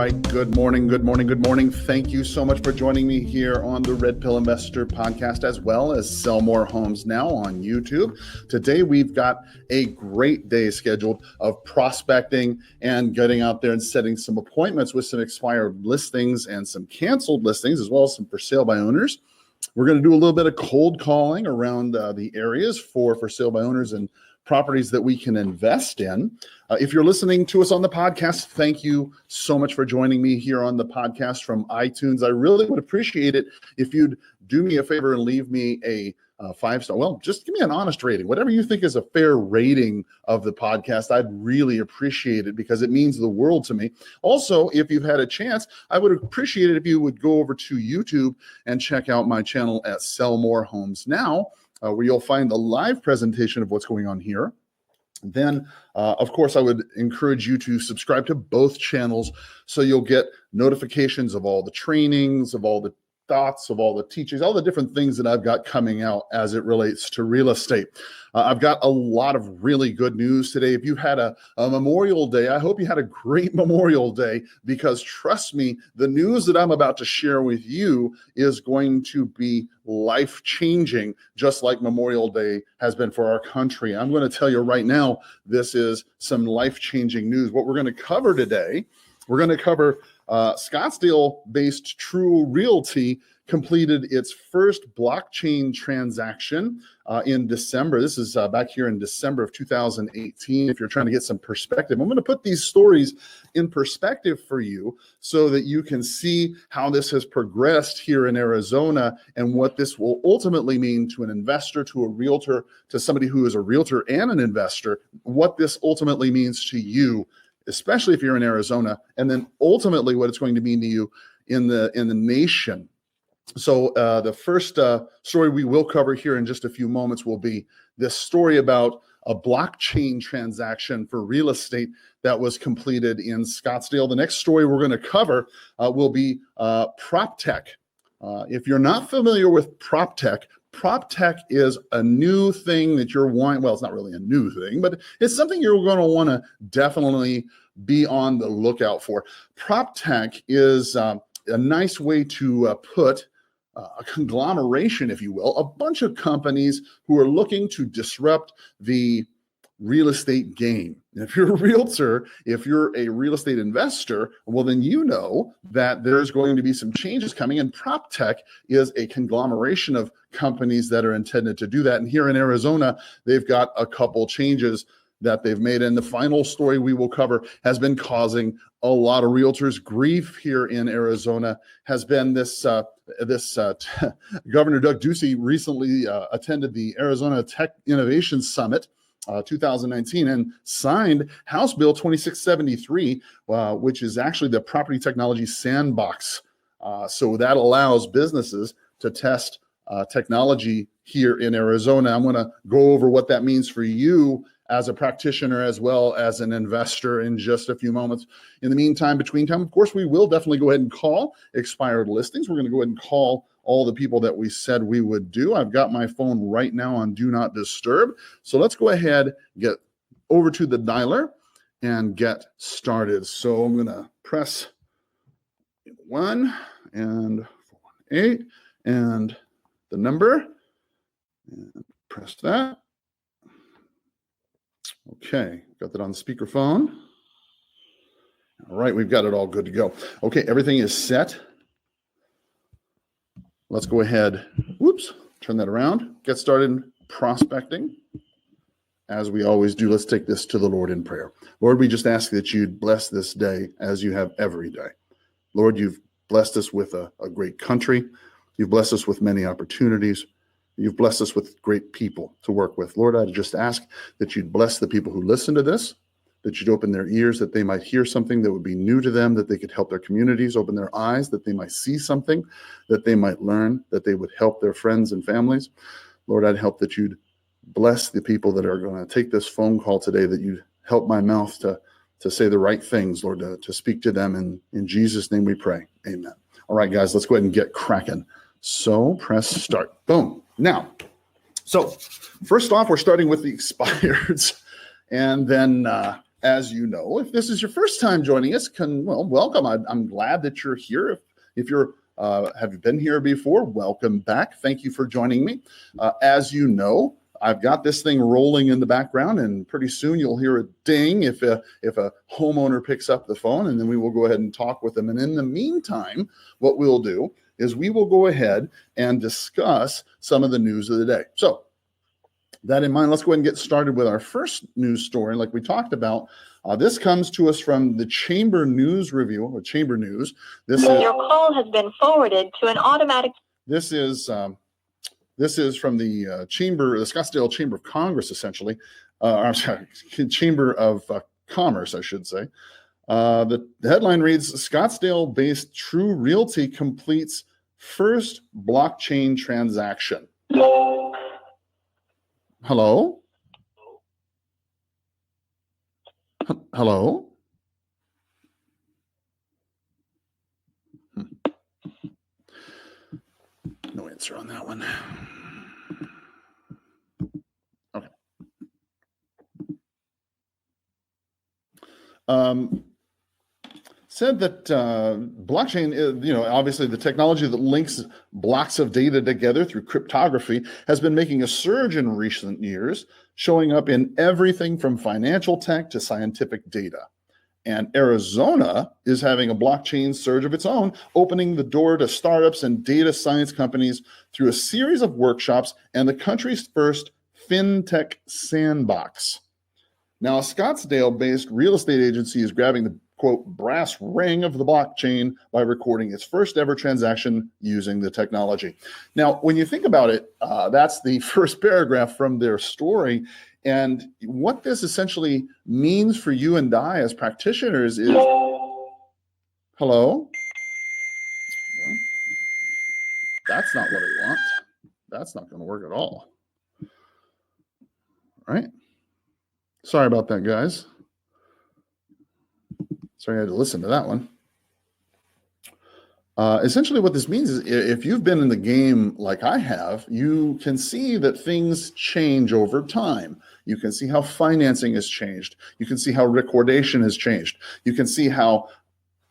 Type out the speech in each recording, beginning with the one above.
right. Good morning. Good morning. Good morning. Thank you so much for joining me here on the Red Pill Investor podcast, as well as Sell More Homes Now on YouTube. Today, we've got a great day scheduled of prospecting and getting out there and setting some appointments with some expired listings and some canceled listings, as well as some for sale by owners. We're going to do a little bit of cold calling around the areas for sale by owners and properties that we can invest in. If you're listening to us on the podcast, thank you so much for joining me here on the podcast from iTunes. I really would appreciate it if you'd do me a favor and leave me a 5-star. Well, just give me an honest rating. Whatever you think is a fair rating of the podcast, I'd really appreciate it because it means the world to me. Also, if you've had a chance, I would appreciate it if you would go over to YouTube and check out my channel at Sell More Homes Now, where you'll find the live presentation of what's going on here. Then, of course, I would encourage you to subscribe to both channels so you'll get notifications of all the trainings, of all the thoughts, of all the teachings, all the different things that I've got coming out as it relates to real estate. I've got a lot of really good news today. If you had a Memorial Day, I hope you had a great Memorial Day, because trust me, the news that I'm about to share with you is going to be life-changing, just like Memorial Day has been for our country. I'm going to tell you right now, this is some life-changing news. What we're going to cover today, we're going to cover Scottsdale-based True Realty completed its first blockchain transaction in December. This is back here in December of 2018. If you're trying to get some perspective, I'm going to put these stories in perspective for you so that you can see how this has progressed here in Arizona and what this will ultimately mean to an investor, to a realtor, to somebody who is a realtor and an investor, what this ultimately means to you, especially if you're in Arizona, and then ultimately what it's going to mean to you in the nation. So the first story we will cover here in just a few moments will be this story about a blockchain transaction for real estate that was completed in Scottsdale. The next story we're going to cover will be PropTech. If you're not familiar with PropTech, PropTech is a new thing that you're wanting. Well, it's not really a new thing, but it's something you're going to want to definitely be on the lookout for. PropTech is a nice way to put a conglomeration, if you will, a bunch of companies who are looking to disrupt the real estate game. And if you're a realtor, if you're a real estate investor, well, then you know that there's going to be some changes coming, and PropTech is a conglomeration of companies that are intended to do that. And here in Arizona, they've got a couple changes that they've made. And the final story we will cover has been causing a lot of realtors grief here in Arizona, has been this Governor Doug Ducey recently attended the Arizona Tech Innovation Summit 2019 and signed House Bill 2673, which is actually the Property Technology Sandbox. So that allows businesses to test technology here in Arizona. I'm going to go over what that means for you as a practitioner as well as an investor in just a few moments. In the meantime, between time, of course, we will definitely go ahead and call expired listings. We're going to go ahead and call all the people that we said we would do. I've got my phone right now on Do Not Disturb. So let's go ahead, get over to the dialer and get started. So I'm going to press 1 and 418 and the number, and press that. Okay, got that on the speakerphone. All right, we've got it all good to go. Okay, everything is set. Let's go ahead, turn that around, get started prospecting. As we always do, let's take this to the Lord in prayer. Lord, we just ask that you'd bless this day as you have every day. Lord, you've blessed us with a great country. You've blessed us with many opportunities. You've blessed us with great people to work with. Lord, I just ask that you'd bless the people who listen to this, that you'd open their ears, that they might hear something that would be new to them, that they could help their communities, open their eyes, that they might see something, that they might learn, that they would help their friends and families. Lord, I'd help that you'd bless the people that are going to take this phone call today, that you'd help my mouth to say the right things, Lord, to speak to them. And in Jesus' name we pray. Amen. All right, guys, let's go ahead and get cracking. So press start. Boom. Now, so first off, we're starting with the expireds, and then as you know, if this is your first time joining us, welcome. I'm glad that you're here. If you're have you been here before? Welcome back. Thank you for joining me. As you know, I've got this thing rolling in the background, and pretty soon you'll hear a ding if a homeowner picks up the phone, and then we will go ahead and talk with them. And in the meantime, what we'll do is we will go ahead and discuss some of the news of the day. So that in mind, let's go ahead and get started with our first news story. Like we talked about, this comes to us from the Chamber News Review, or Chamber News. Your call has been forwarded to an automatic. This is from the Chamber, the Scottsdale Chamber of Congress, essentially. I'm sorry, Chamber of Commerce, I should say. The headline reads, Scottsdale-based True Realty completes first blockchain transaction. Hello? Hello? No answer on that one. Okay. Said that blockchain, obviously the technology that links blocks of data together through cryptography has been making a surge in recent years, showing up in everything from financial tech to scientific data. And Arizona is having a blockchain surge of its own, opening the door to startups and data science companies through a series of workshops and the country's first FinTech Sandbox. Now, a Scottsdale-based real estate agency is grabbing the, quote, brass ring of the blockchain by recording its first ever transaction using the technology. Now, when you think about it, that's the first paragraph from their story. And what this essentially means for you and I as practitioners is, hello? That's not what I want. That's not going to work at all. All right. Sorry about that, guys. Sorry I had to listen to that one. Essentially what this means is if you've been in the game like I have, you can see that things change over time. You can see how financing has changed. You can see how recordation has changed. You can see how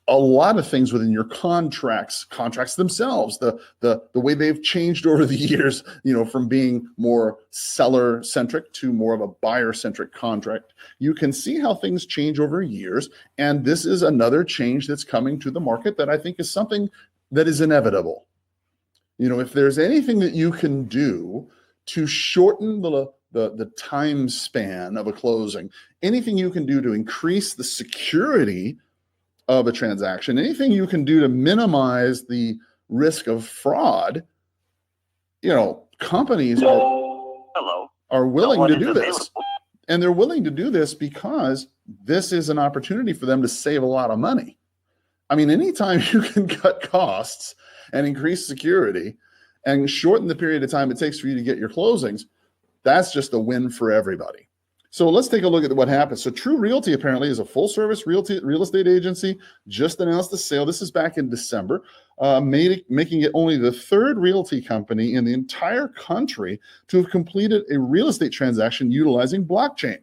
a lot of things within your contracts themselves, the way they've changed over the years, from being more seller-centric to more of a buyer-centric contract. You can see how things change over years, and this is another change that's coming to the market that I think is something that is inevitable. If there's anything that you can do to shorten the time span of a closing, anything you can do to increase the security of a transaction, anything you can do to minimize the risk of fraud, companies are willing to do this. And they're willing to do this because this is an opportunity for them to save a lot of money. I mean, anytime you can cut costs and increase security and shorten the period of time it takes for you to get your closings, that's just a win for everybody. So let's take a look at what happened. So True Realty apparently is a full-service real estate agency, just announced the sale. This is back in December, making it only the third realty company in the entire country to have completed a real estate transaction utilizing blockchain.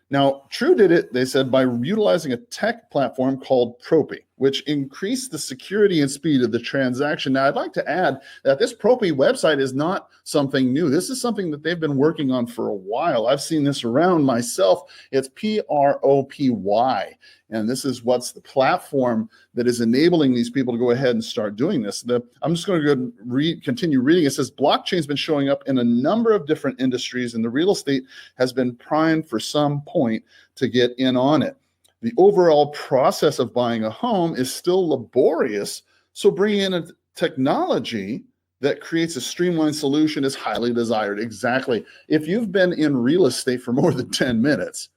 Now, True did it, they said, by utilizing a tech platform called Propy, which increased the security and speed of the transaction. Now, I'd like to add that this Propy website is not something new. This is something that they've been working on for a while. I've seen this around myself. It's PROPY. And this is what's the platform that is enabling these people to go ahead and start doing this. I'm just going to go continue reading. It says blockchain's been showing up in a number of different industries, and the real estate has been primed for some point to get in on it. The overall process of buying a home is still laborious, so bringing in a technology that creates a streamlined solution is highly desired. Exactly. If you've been in real estate for more than 10 minutes,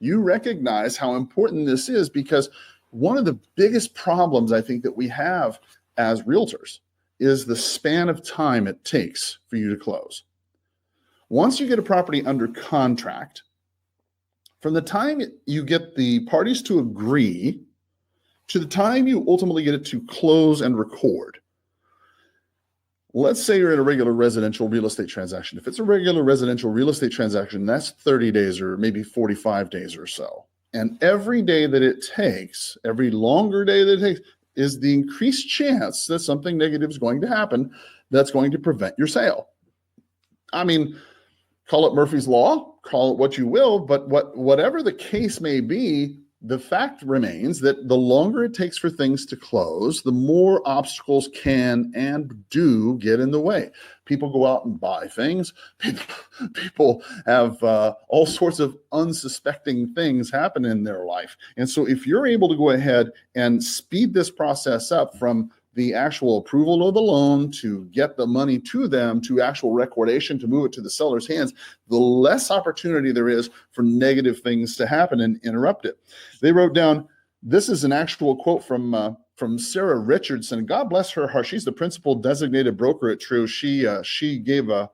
you recognize how important this is, because one of the biggest problems I think that we have as realtors is the span of time it takes for you to close. Once you get a property under contract, from the time you get the parties to agree to the time you ultimately get it to close and record, let's say you're in a regular residential real estate transaction. If it's a regular residential real estate transaction, that's 30 days or maybe 45 days or so. And every day that it takes, every longer day that it takes, is the increased chance that something negative is going to happen that's going to prevent your sale. I mean, call it Murphy's Law, call it what you will, but whatever the case may be, the fact remains that the longer it takes for things to close, the more obstacles can and do get in the way. People go out and buy things. People have all sorts of unsuspecting things happen in their life. And so if you're able to go ahead and speed this process up from the actual approval of the loan to get the money to them, to actual recordation, to move it to the seller's hands, the less opportunity there is for negative things to happen and interrupt it. They wrote down, this is an actual quote from Sarah Richardson. God bless her heart. She's the principal designated broker at True. She gave a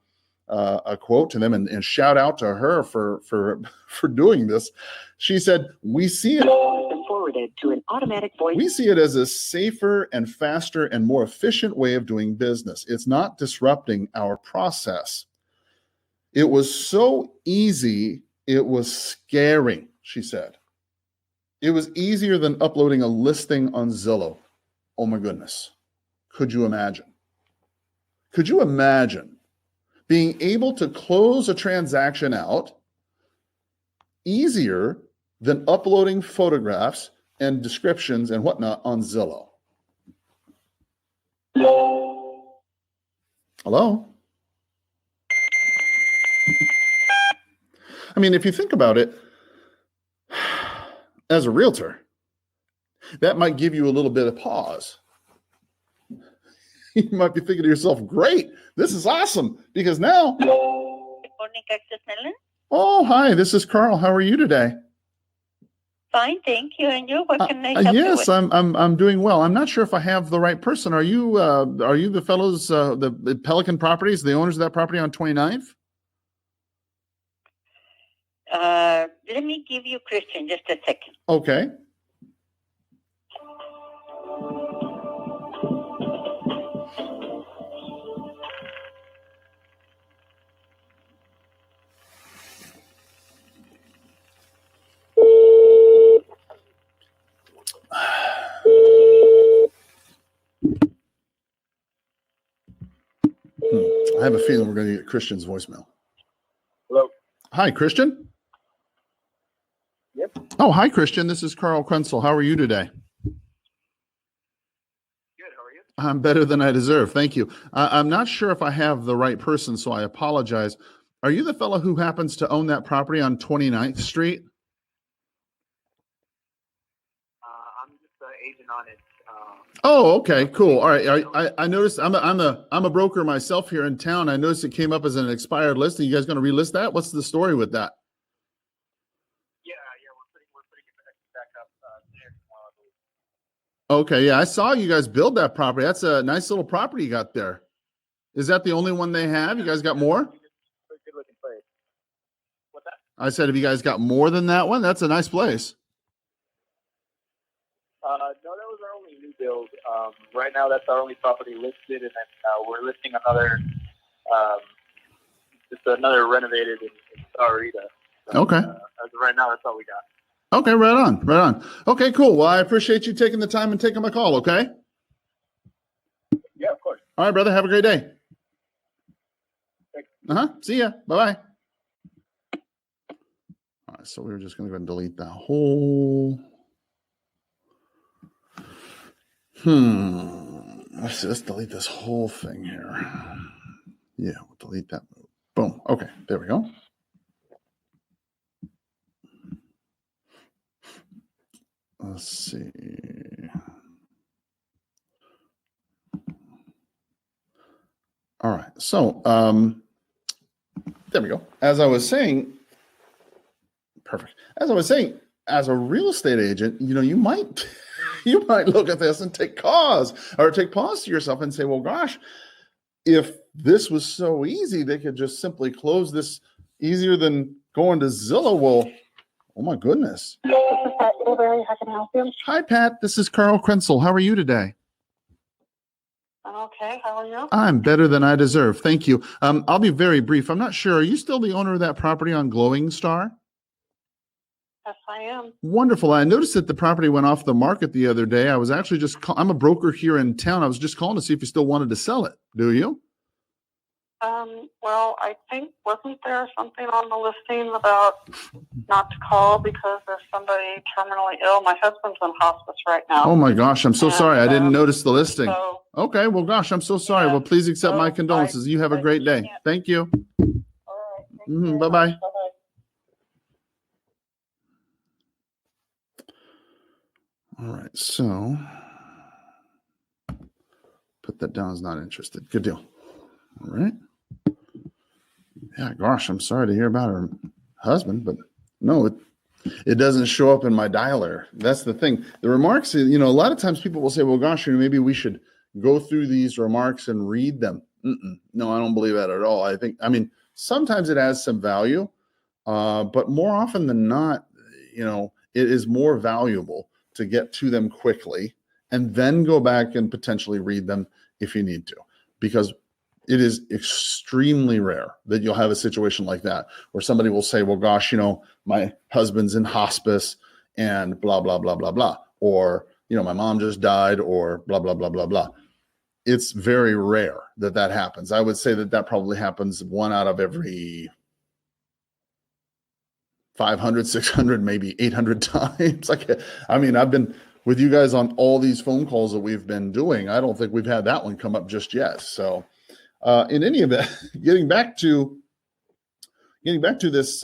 quote to them and shout out to her for doing this. She said, we see it Forwarded to an automatic voice. We see it as a safer and faster and more efficient way of doing business. It's not disrupting our process. It was so easy, it was scary, she said. It was easier than uploading a listing on Zillow. Oh my goodness. Could you imagine? Could you imagine being able to close a transaction out easier than uploading photographs and descriptions and whatnot on Zillow? Hello? I mean, if you think about it, as a realtor, that might give you a little bit of pause. You might be thinking to yourself, great, this is awesome, because now... Good morning, Texas Netherlands. Oh, hi, this is Carl. How are you today? Fine, thank you. And you? What can I help you yes, with? I'm doing well. I'm not sure if I have the right person. Are you the fellows, the Pelican Properties, the owners of that property on 29th? Let me give you Christian just a second. Okay. I have a feeling we're going to get Christian's voicemail. Hello. Hi, Christian. Yep. Oh, hi, Christian. This is Carl Krenzel. How are you today? Good. How are you? I'm better than I deserve. Thank you. I'm not sure if I have the right person, so I apologize. Are you the fellow who happens to own that property on 29th Street? I'm just the agent on it. Oh, okay, cool. All right. I noticed I'm a broker myself here in town. I noticed it came up as an expired listing. You guys going to relist that? What's the story with that? Yeah, we're putting it back up there tomorrow, I believe. Okay, yeah, I saw you guys build that property. That's a nice little property you got there. Is that the only one they have? You guys got more? Good looking place. What's that? I said, have you guys got more than that one? That's a nice place. No, that was our only new build. Right now, that's our only property listed, and then we're listing another, just another renovated in Sarita. Okay. As of right now, that's all we got. Okay, right on. Okay, cool. Well, I appreciate you taking the time and taking my call, okay? Yeah, of course. All right, brother. Have a great day. Thanks. See ya. Bye-bye. All right, so we were just going to go ahead and delete that whole... Let's delete this whole thing here. Yeah, we'll delete that. Boom. Okay, there we go. Let's see. All right, so there we go. As I was saying, perfect. As I was saying, as a real estate agent, you might look at this and take pause to yourself and say, well, gosh, if this was so easy, they could just simply close this easier than going to Zillow. Well, oh my goodness. This is Pat Dillberry. How can I help you? Hi, Pat. This is Carl Krenzel. How are you today? I'm okay. How are you? I'm better than I deserve. Thank you. I'll be very brief. I'm not sure. Are you still the owner of that property on Glowing Star? Yes, I am. Wonderful. I noticed that the property went off the market the other day. I was actually I'm a broker here in town. I was just calling to see if you still wanted to sell it. Do you? Well, I think, wasn't there something on the listing about not to call because there's somebody terminally ill? My husband's in hospice right now. Oh my gosh, I'm so sorry. I didn't notice the listing. So, okay, well, gosh, I'm so sorry. Yeah, Well, please accept my so condolences. You have a great day. can't. Thank you. All right. Thank you very Bye-bye. much. Bye-bye. All right, so put that down as not interested. Good deal. All right. Yeah, gosh, I'm sorry to hear about her husband, but no, it doesn't show up in my dialer. That's the thing. The remarks, a lot of times people will say, well, gosh, maybe we should go through these remarks and read them. No, I don't believe that at all. Sometimes it has some value, but more often than not, it is more valuable to get to them quickly and then go back and potentially read them if you need to, because it is extremely rare that you'll have a situation like that where somebody will say, well, gosh, my husband's in hospice and blah, blah, blah, blah, blah. Or, my mom just died or blah, blah, blah, blah, blah. It's very rare that happens. I would say that probably happens 1 out of every 500, 600, maybe 800 times. I've been with you guys on all these phone calls that we've been doing. I don't think we've had that one come up just yet. So, in any event, getting back to this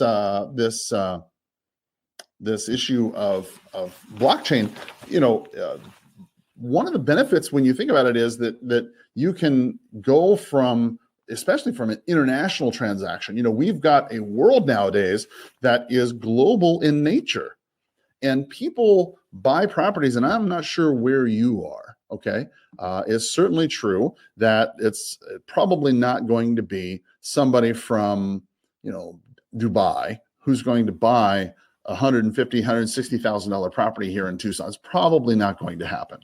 this issue of blockchain, one of the benefits when you think about it is that you can go from, especially from an international transaction. We've got a world nowadays that is global in nature, and people buy properties, and I'm not sure where you are. Okay. It's certainly true that it's probably not going to be somebody from, Dubai who's going to buy $150,000, $160,000 property here in Tucson. It's probably not going to happen.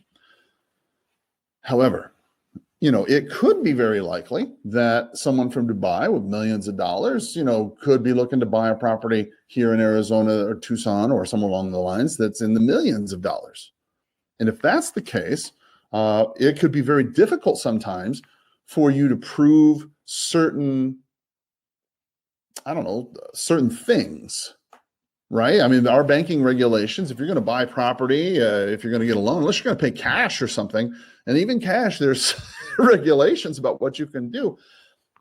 However, it could be very likely that someone from Dubai with millions of dollars, could be looking to buy a property here in Arizona or Tucson or somewhere along the lines that's in the millions of dollars. And if that's the case, it could be very difficult sometimes for you to prove certain things, right? Our banking regulations, if you're going to buy property, if you're going to get a loan, unless you're going to pay cash or something, and even cash, there's regulations about what you can do.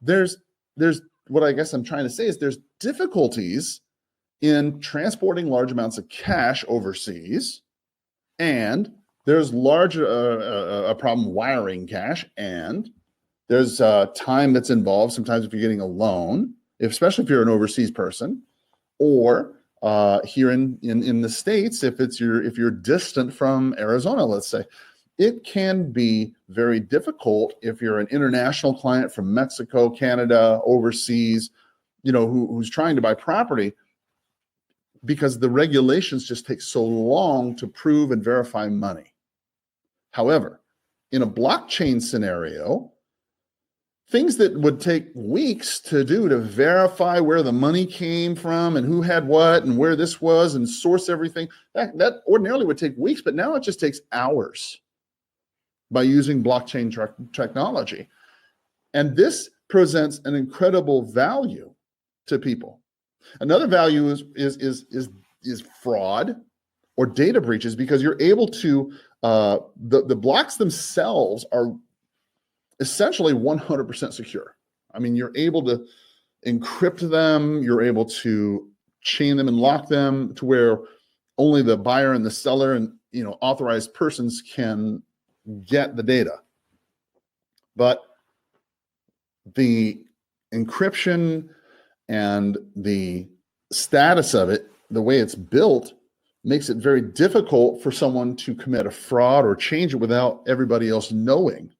There's what I guess I'm trying to say is there's difficulties in transporting large amounts of cash overseas, and there's a problem wiring cash, and there's time that's involved sometimes if you're getting a loan, especially if you're an overseas person, or here in the States, if you're distant from Arizona, let's say. It can be very difficult if you're an international client from Mexico, Canada, overseas, who's trying to buy property, because the regulations just take so long to prove and verify money. However, in a blockchain scenario, things that would take weeks to do to verify where the money came from and who had what and where this was and source everything, that ordinarily would take weeks, but now it just takes hours by using blockchain technology. And this presents an incredible value to people. Another value is fraud or data breaches, because you're able to, the blocks themselves are essentially 100% secure. You're able to encrypt them, you're able to chain them and lock them to where only the buyer and the seller and authorized persons can get the data. But the encryption and the status of it, the way it's built, makes it very difficult for someone to commit a fraud or change it without everybody else knowing.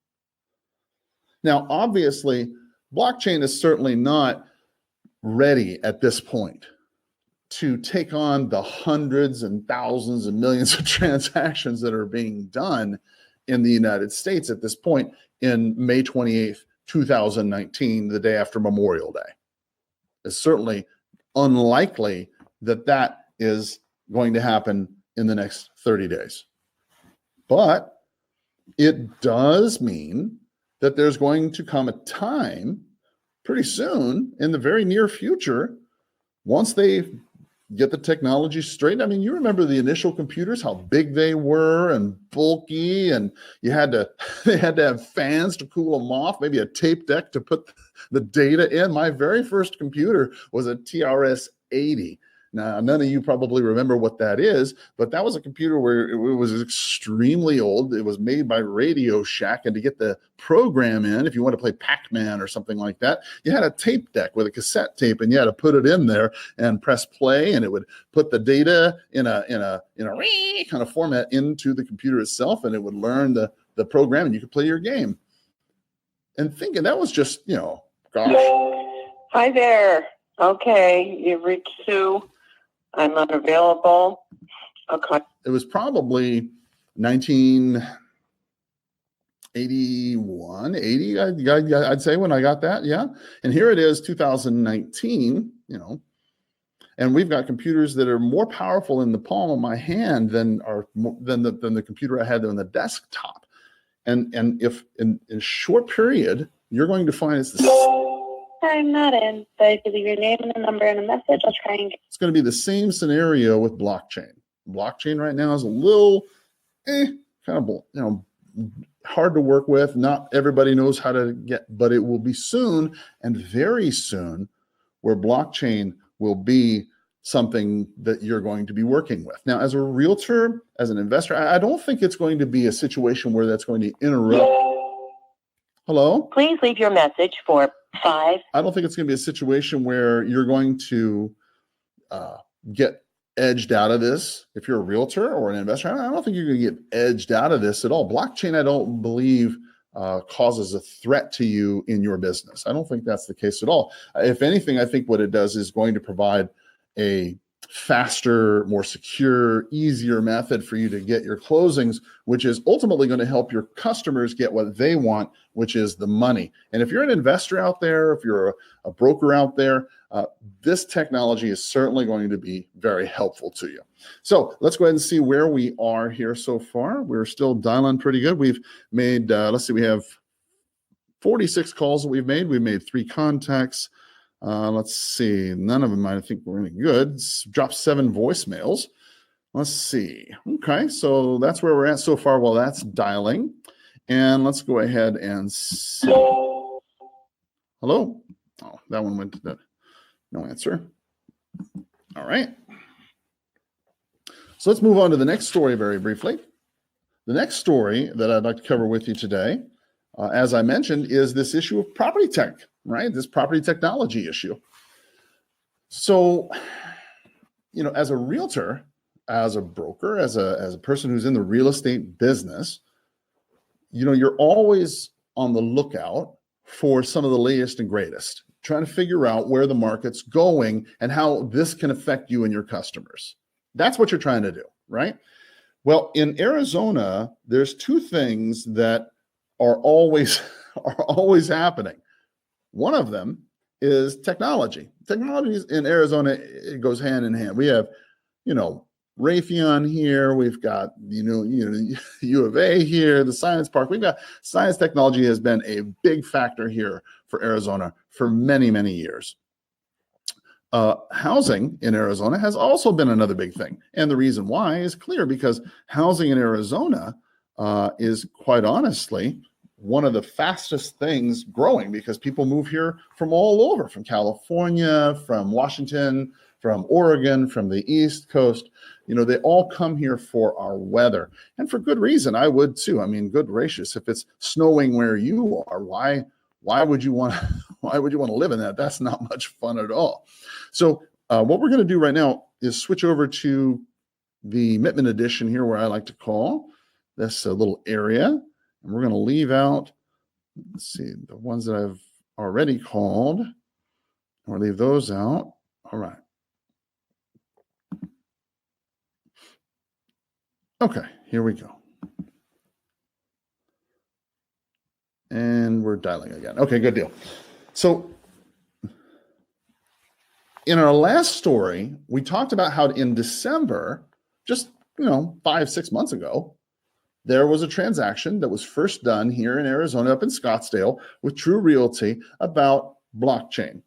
Now, obviously, blockchain is certainly not ready at this point to take on the hundreds and thousands and millions of transactions that are being done in the United States at this point in May 28th, 2019, the day after Memorial Day. It's certainly unlikely that that is going to happen in the next 30 days. But it does mean that there's going to come a time pretty soon in the very near future, once they get the technology straight. I mean, you remember the initial computers, how big they were and bulky, and they had to have fans to cool them off, maybe a tape deck to put the data in. My very first computer was a TRS-80. Now, none of you probably remember what that is, but that was a computer where it was extremely old. It was made by Radio Shack, and to get the program in, if you want to play Pac-Man or something like that, you had a tape deck with a cassette tape, and you had to put it in there and press play, and it would put the data in a kind of format into the computer itself, and it would learn the program, and you could play your game. And thinking that was just, gosh. Hi there. Okay, you've reached Sue. I'm unavailable. Okay. It was probably 1981, 80, I'd say, when I got that. Yeah. And here it is, 2019, and we've got computers that are more powerful in the palm of my hand than the computer I had on the desktop. And if in a short period, you're going to find it's the I'm not in, but if you leave your name and a number and a message, I'll try and get. It's going to be the same scenario with blockchain. Blockchain right now is a little kind of hard to work with. Not everybody knows how to get, but it will be soon, and very soon, where blockchain will be something that you're going to be working with. Now, as a realtor, as an investor, I don't think it's going to be a situation where that's going to interrupt. Hello? Please leave your message for 5. I don't think it's going to be a situation where you're going to get edged out of this. If you're a realtor or an investor, I don't think you're going to get edged out of this at all. Blockchain, I don't believe, causes a threat to you in your business. I don't think that's the case at all. If anything, I think what it does is going to provide a faster, more secure, easier method for you to get your closings, which is ultimately going to help your customers get what they want, which is the money. And if you're an investor out there, if you're a broker out there, this technology is certainly going to be very helpful to you. So let's go ahead and see where we are here so far. We're still dialing pretty good. We've made, let's see, we have 46 calls that we've made. We've made 3 contacts. Let's see, none of them I think were any good. Dropped 7 voicemails. Let's see. Okay, so that's where we're at so far while that's dialing. And let's go ahead and see. Hello? Oh, that one went to the no answer. All right. So let's move on to the next story very briefly. The next story that I'd like to cover with you today, as I mentioned, is this issue of property tech, right? This property technology issue. So, as a realtor, as a broker, as a person who's in the real estate business, you're always on the lookout for some of the latest and greatest, trying to figure out where the market's going and how this can affect you and your customers. That's what you're trying to do, right? Well, in Arizona, there's 2 things that are always happening. One of them is technology. Technology in Arizona, it goes hand in hand. We have, Raytheon here. We've got, U of A here, the Science Park. We've got science technology has been a big factor here for Arizona for many, many years. Housing in Arizona has also been another big thing. And the reason why is clear, because housing in Arizona is quite honestly one of the fastest things growing, because people move here from all over, from California, from Washington, from Oregon, from the East Coast. They all come here for our weather, and for good reason. I would too. I mean, good gracious, if it's snowing where you are, why would you want to live in that? That's not much fun at all. So what we're going to do right now is switch over to the Mittman edition here, where I like to call this a little area, and we're going to leave out, let's see, the ones that I've already called, or leave those out. All right. Okay, here we go. And we're dialing again. Okay, good deal. So in our last story, we talked about how in December, just 5-6 months ago, there was a transaction that was first done here in Arizona, up in Scottsdale, with True Realty about blockchain,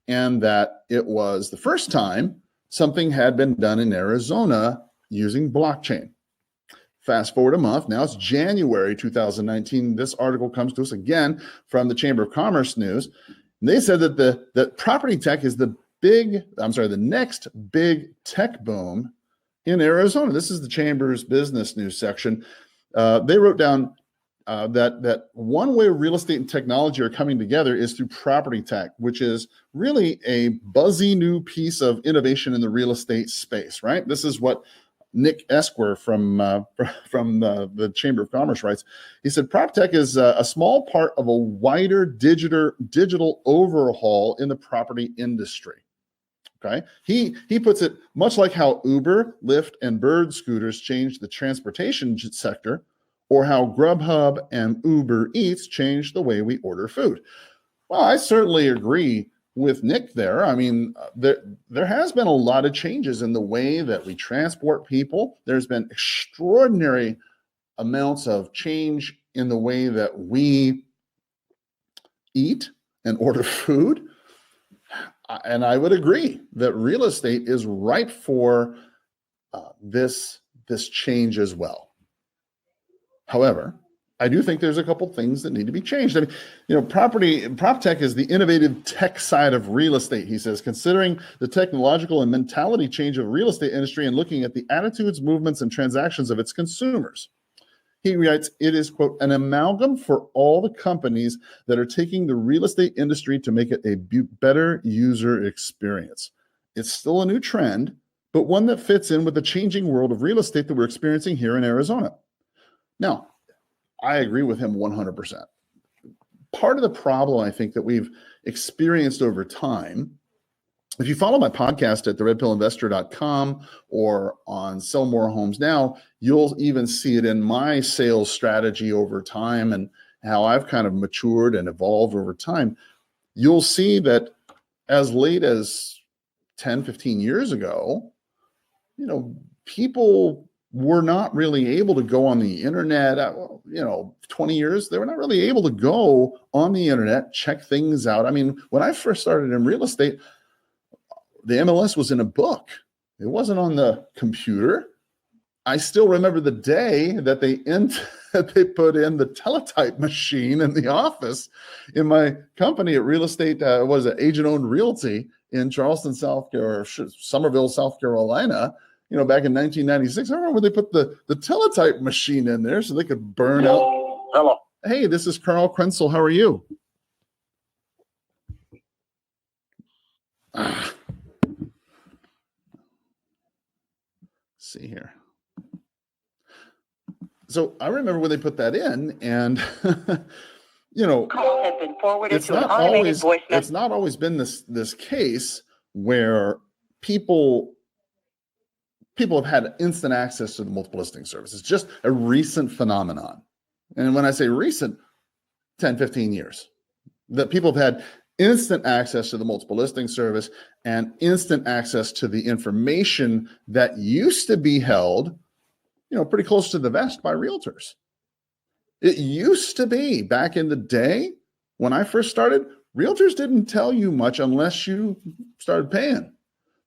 and that it was the first time something had been done in Arizona using blockchain. Fast forward a month, now it's January 2019. This article comes to us again from the Chamber of Commerce News. And they said that that property tech is the next big tech boom in Arizona. This is the Chamber's business news section. They wrote down that one way real estate and technology are coming together is through property tech, which is really a buzzy new piece of innovation in the real estate space, right? This is what Nick Esquire from the Chamber of Commerce writes. He said, PropTech is a small part of a wider digital overhaul in the property industry. Okay, he puts it much like how Uber, Lyft, and Bird scooters changed the transportation sector, or how Grubhub and Uber Eats changed the way we order food. Well, I certainly agree with Nick there. I mean, there has been a lot of changes in the way that we transport people. There's been extraordinary amounts of change in the way that we eat and order food. And I would agree that real estate is ripe for this change as well. However, I do think there's a couple things that need to be changed. I mean, PropTech is the innovative tech side of real estate, he says, considering the technological and mentality change of the real estate industry and looking at the attitudes, movements, and transactions of its consumers. He writes, it is, quote, an amalgam for all the companies that are taking the real estate industry to make it a better user experience. It's still a new trend, but one that fits in with the changing world of real estate that we're experiencing here in Arizona. Now, I agree with him 100%. Part of the problem, I think, that we've experienced over time, if you follow my podcast at theredpillinvestor.com or on Sell More Homes Now, you'll even see it in my sales strategy over time and how I've kind of matured and evolved over time. You'll see that as late as 10, 15 years ago, people were not really able to go on the internet. 20 years, they were not really able to go on the internet, check things out. I mean, when I first started in real estate, the MLS was in a book. It wasn't on the computer. I still remember the day that they put in the teletype machine in the office in my company at Real Estate, was it Agent-Owned Realty in Charleston, Somerville, South Carolina, back in 1996. I remember when they put the teletype machine in there so they could burn out. Hello. Hey, this is Carl Krenzel. How are you? See here. So I remember when they put that in, and Call has been forwarded it's to an not automated always voice message. it's not always been this case where people have had instant access to the multiple listing service. It's just a recent phenomenon. And when I say recent, 10, 15 years, that people have had instant access to the multiple listing service and instant access to the information that used to be held, pretty close to the vest by realtors. It used to be back in the day when I first started, realtors didn't tell you much unless you started paying.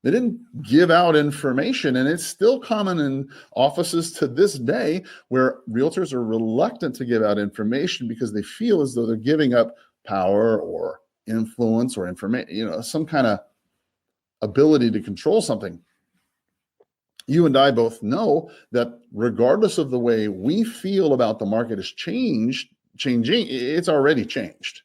They didn't give out information, and it's still common in offices to this day where realtors are reluctant to give out information because they feel as though they're giving up power or influence or information, some kind of ability to control something. You and I both know that regardless of the way we feel about the market is changing, it's already changed.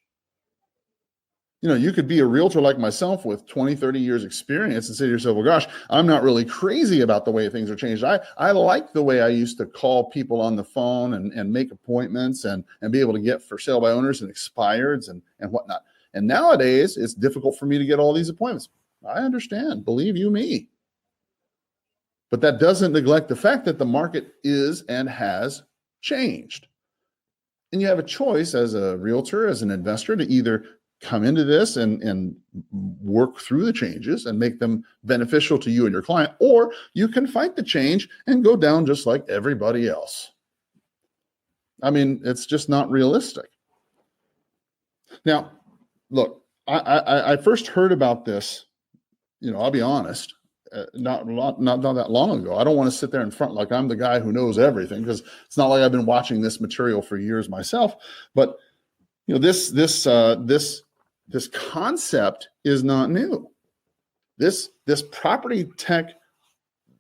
You could be a realtor like myself with 20, 30 years experience and say to yourself, well, gosh, I'm not really crazy about the way things are changed. I like the way I used to call people on the phone and make appointments and be able to get for sale by owners and expireds and whatnot. And nowadays, it's difficult for me to get all these appointments. I understand, believe you me. But that doesn't neglect the fact that the market is and has changed. And you have a choice as a realtor, as an investor, to either come into this and work through the changes and make them beneficial to you and your client, or you can fight the change and go down just like everybody else. I mean, it's just not realistic. Now, look, I first heard about this, I'll be honest, not that long ago. I don't want to sit there in front like I'm the guy who knows everything, because it's not like I've been watching this material for years myself. But this concept is not new. This property tech,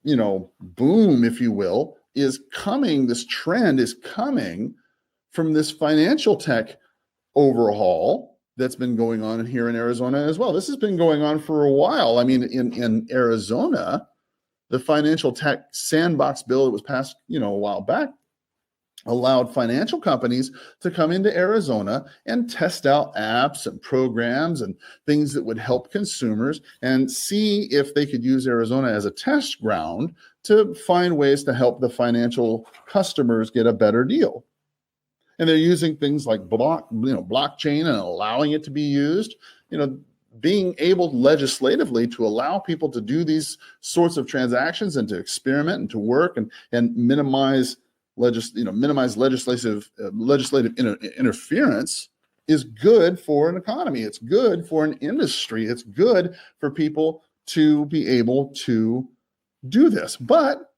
boom, if you will, is coming. This trend is coming from this financial tech overhaul that's been going on here in Arizona as well. This has been going on for a while. I mean, in Arizona, the financial tech sandbox bill that was passed, a while back, allowed financial companies to come into Arizona and test out apps and programs and things that would help consumers, and see if they could use Arizona as a test ground to find ways to help the financial customers get a better deal. And they're using things like blockchain and allowing it to be used, being able legislatively to allow people to do these sorts of transactions and to experiment and to work and minimize legislative interference is good for an economy. It's good for an industry. It's good for people to be able to do this. But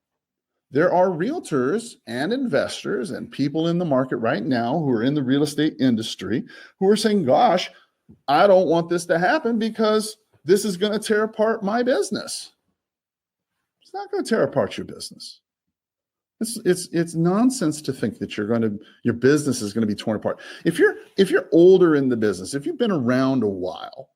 there are realtors and investors and people in the market right now who are in the real estate industry who are saying, gosh, I don't want this to happen because this is going to tear apart my business. It's not going to tear apart your business. It's nonsense to think that your business is going to be torn apart. If you're older in the business, if you've been around a while,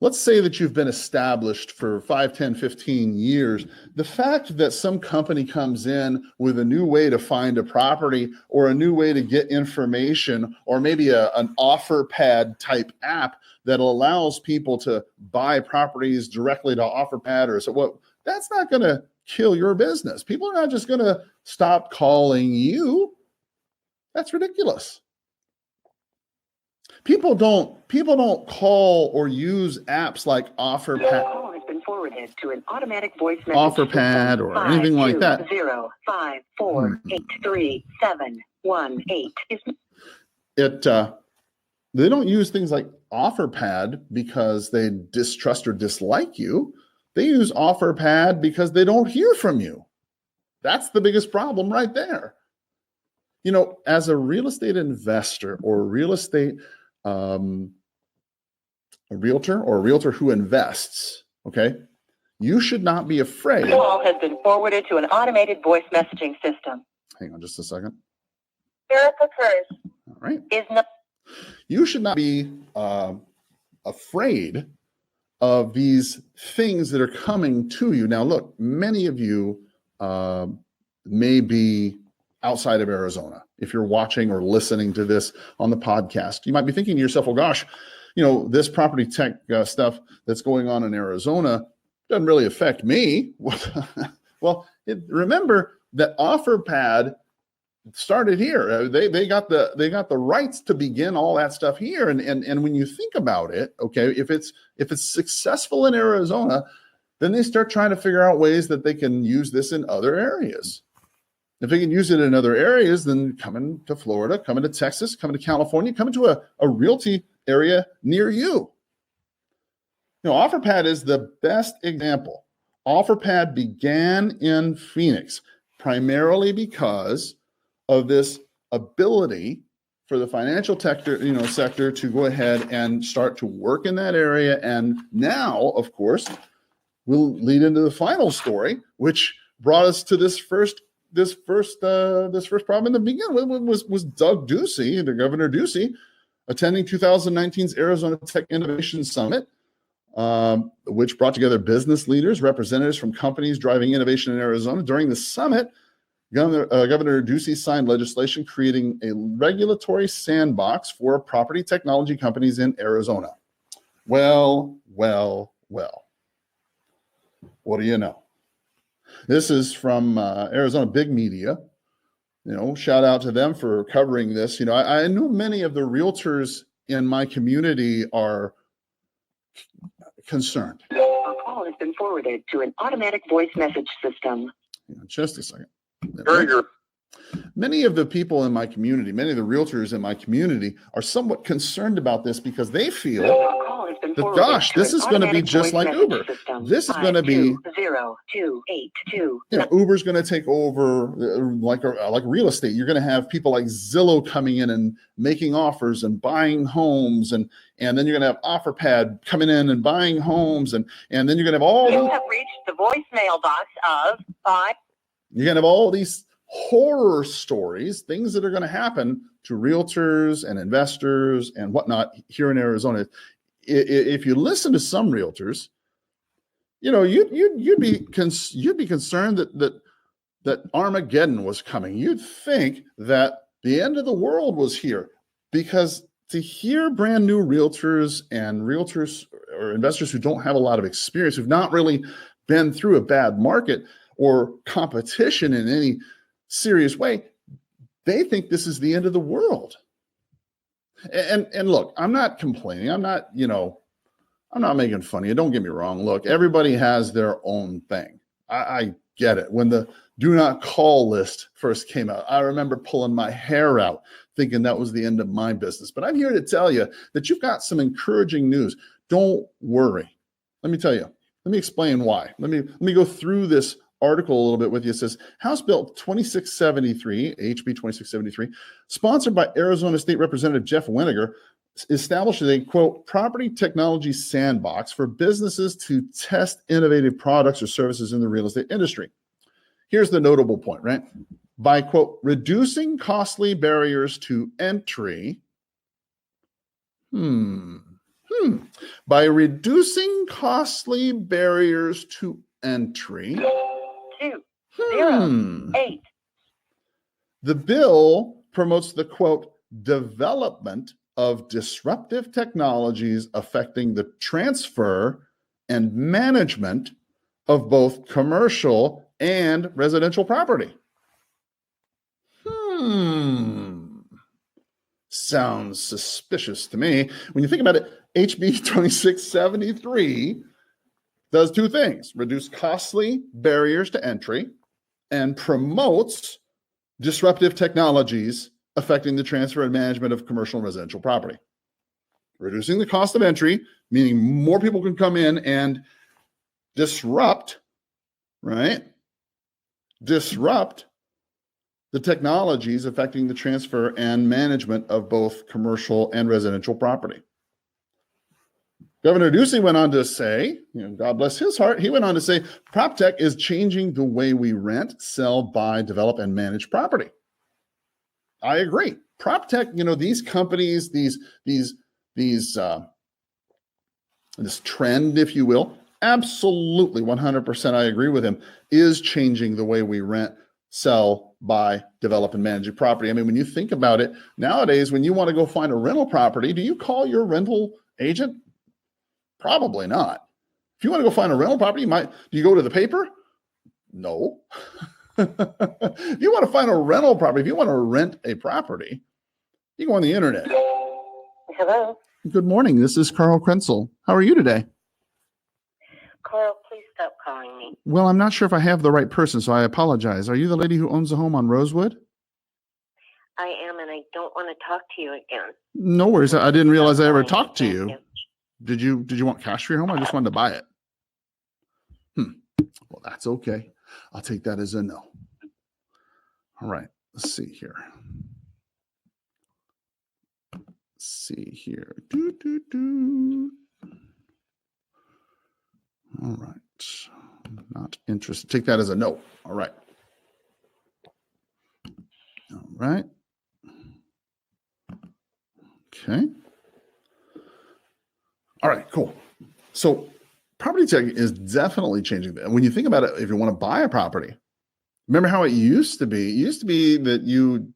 let's say that you've been established for 5, 10, 15 years. The fact that some company comes in with a new way to find a property or a new way to get information, or maybe an offer pad type app that allows people to buy properties directly to offer pad that's not going to kill your business. People are not just going to stop calling you. That's ridiculous. People don't call or use apps like OfferPad. Call has been forwarded to an automatic voice message OfferPad or anything like that. 520-5483718. They don't use things like OfferPad because they distrust or dislike you. They use OfferPad because they don't hear from you. That's the biggest problem right there. As a real estate investor or a realtor or a realtor who invests, okay, you should not be afraid. Call has been forwarded to an automated voice messaging system. Hang on just a second. Erica Curse. All right. Not. You should not be afraid of these things that are coming to you. Now, look, many of you may be outside of Arizona. If you're watching or listening to this on the podcast, you might be thinking to yourself, well, gosh, this property tech stuff that's going on in Arizona doesn't really affect me. Well, remember that OfferPad started here. They got the rights to begin all that stuff here. And when you think about it, okay, if it's successful in Arizona, then they start trying to figure out ways that they can use this in other areas. If they can use it in other areas, then coming to Florida, coming to Texas, coming to California, coming to a realty area near you. OfferPad is the best example. OfferPad began in Phoenix primarily because of this ability for the financial sector to go ahead and start to work in that area. And now, of course, we'll lead into the final story, which brought us to this first problem in the beginning. Was Doug Ducey, the Governor Ducey, attending 2019's Arizona Tech Innovation Summit, which brought together business leaders, representatives from companies driving innovation in Arizona. During the summit, Governor Ducey signed legislation creating a regulatory sandbox for property technology companies in Arizona. Well. What do you know? This is from Arizona Big Media. shout out to them for covering this. I know many of the realtors in my community are concerned. Your call has been forwarded to an automatic voice message system. Just a second. Very Many of the people in my community, many of the realtors in my community are somewhat concerned about this because they feel Your call has been that, forwarded gosh, to this an is going to be automatic just voice like message Uber. system. This is going to be 52082. Uber's going to take over like real estate. You're going to have people like Zillow coming in and making offers and buying homes, and then you're going to have OfferPad coming in and buying homes, and then you're going to have all. You have reached the voicemail box of 5. You're going to have all these horror stories, things that are going to happen to realtors and investors and whatnot here in Arizona. If you listen to some realtors, you'd be concerned that Armageddon was coming. You'd think that the end of the world was here, because to hear brand new realtors or investors who don't have a lot of experience, who've not really been through a bad market or competition in any serious way, they think this is the end of the world. And look, I'm not complaining. I'm not making fun of you. Don't get me wrong. Look, everybody has their own thing. I get it. When the do not call list first came out, I remember pulling my hair out thinking that was the end of my business. But I'm here to tell you that you've got some encouraging news. Don't worry. Let me tell you. Let me explain why. Let me go through this article a little bit with you. It says House Bill 2673, HB 2673, sponsored by Arizona State Representative Jeff Winiger, establishes a, quote, property technology sandbox for businesses to test innovative products or services in the real estate industry. Here's the notable point, right? By, quote, reducing costly barriers to entry. By reducing costly barriers to entry. 208. The bill promotes the, quote, development of disruptive technologies affecting the transfer and management of both commercial and residential property. Sounds suspicious to me. When you think about it, HB 2673 does two things: reduce costly barriers to entry and promotes disruptive technologies affecting the transfer and management of commercial and residential property. Reducing the cost of entry, meaning more people can come in and disrupt, right? Disrupt the technologies affecting the transfer and management of both commercial and residential property. Governor Ducey went on to say, God bless his heart, he went on to say, PropTech is changing the way we rent, sell, buy, develop, and manage property. I agree. PropTech, these companies, this trend, if you will, absolutely 100%, I agree with him, is changing the way we rent, sell, buy, develop, and manage a property. I mean, when you think about it, nowadays, when you want to go find a rental property, do you call your rental agent? Probably not. If you want to go find a rental property, do you go to the paper? No. If you want to find a rental property, if you want to rent a property, you go on the internet. Hello. Good morning. This is Carl Krenzel. How are you today? Carl, please stop calling me. Well, I'm not sure if I have the right person, so I apologize. Are you the lady who owns the home on Rosewood? I am, and I don't want to talk to you again. No worries. I didn't realize I ever talked to you. Did you want cash for your home? I just wanted to buy it. Well, that's okay. I'll take that as a no. All right. Let's see here. All right. Not interested. Take that as a no. All right. Okay. All right, cool. So property tech is definitely changing that. When you think about it, if you want to buy a property, remember how it used to be? It used to be that you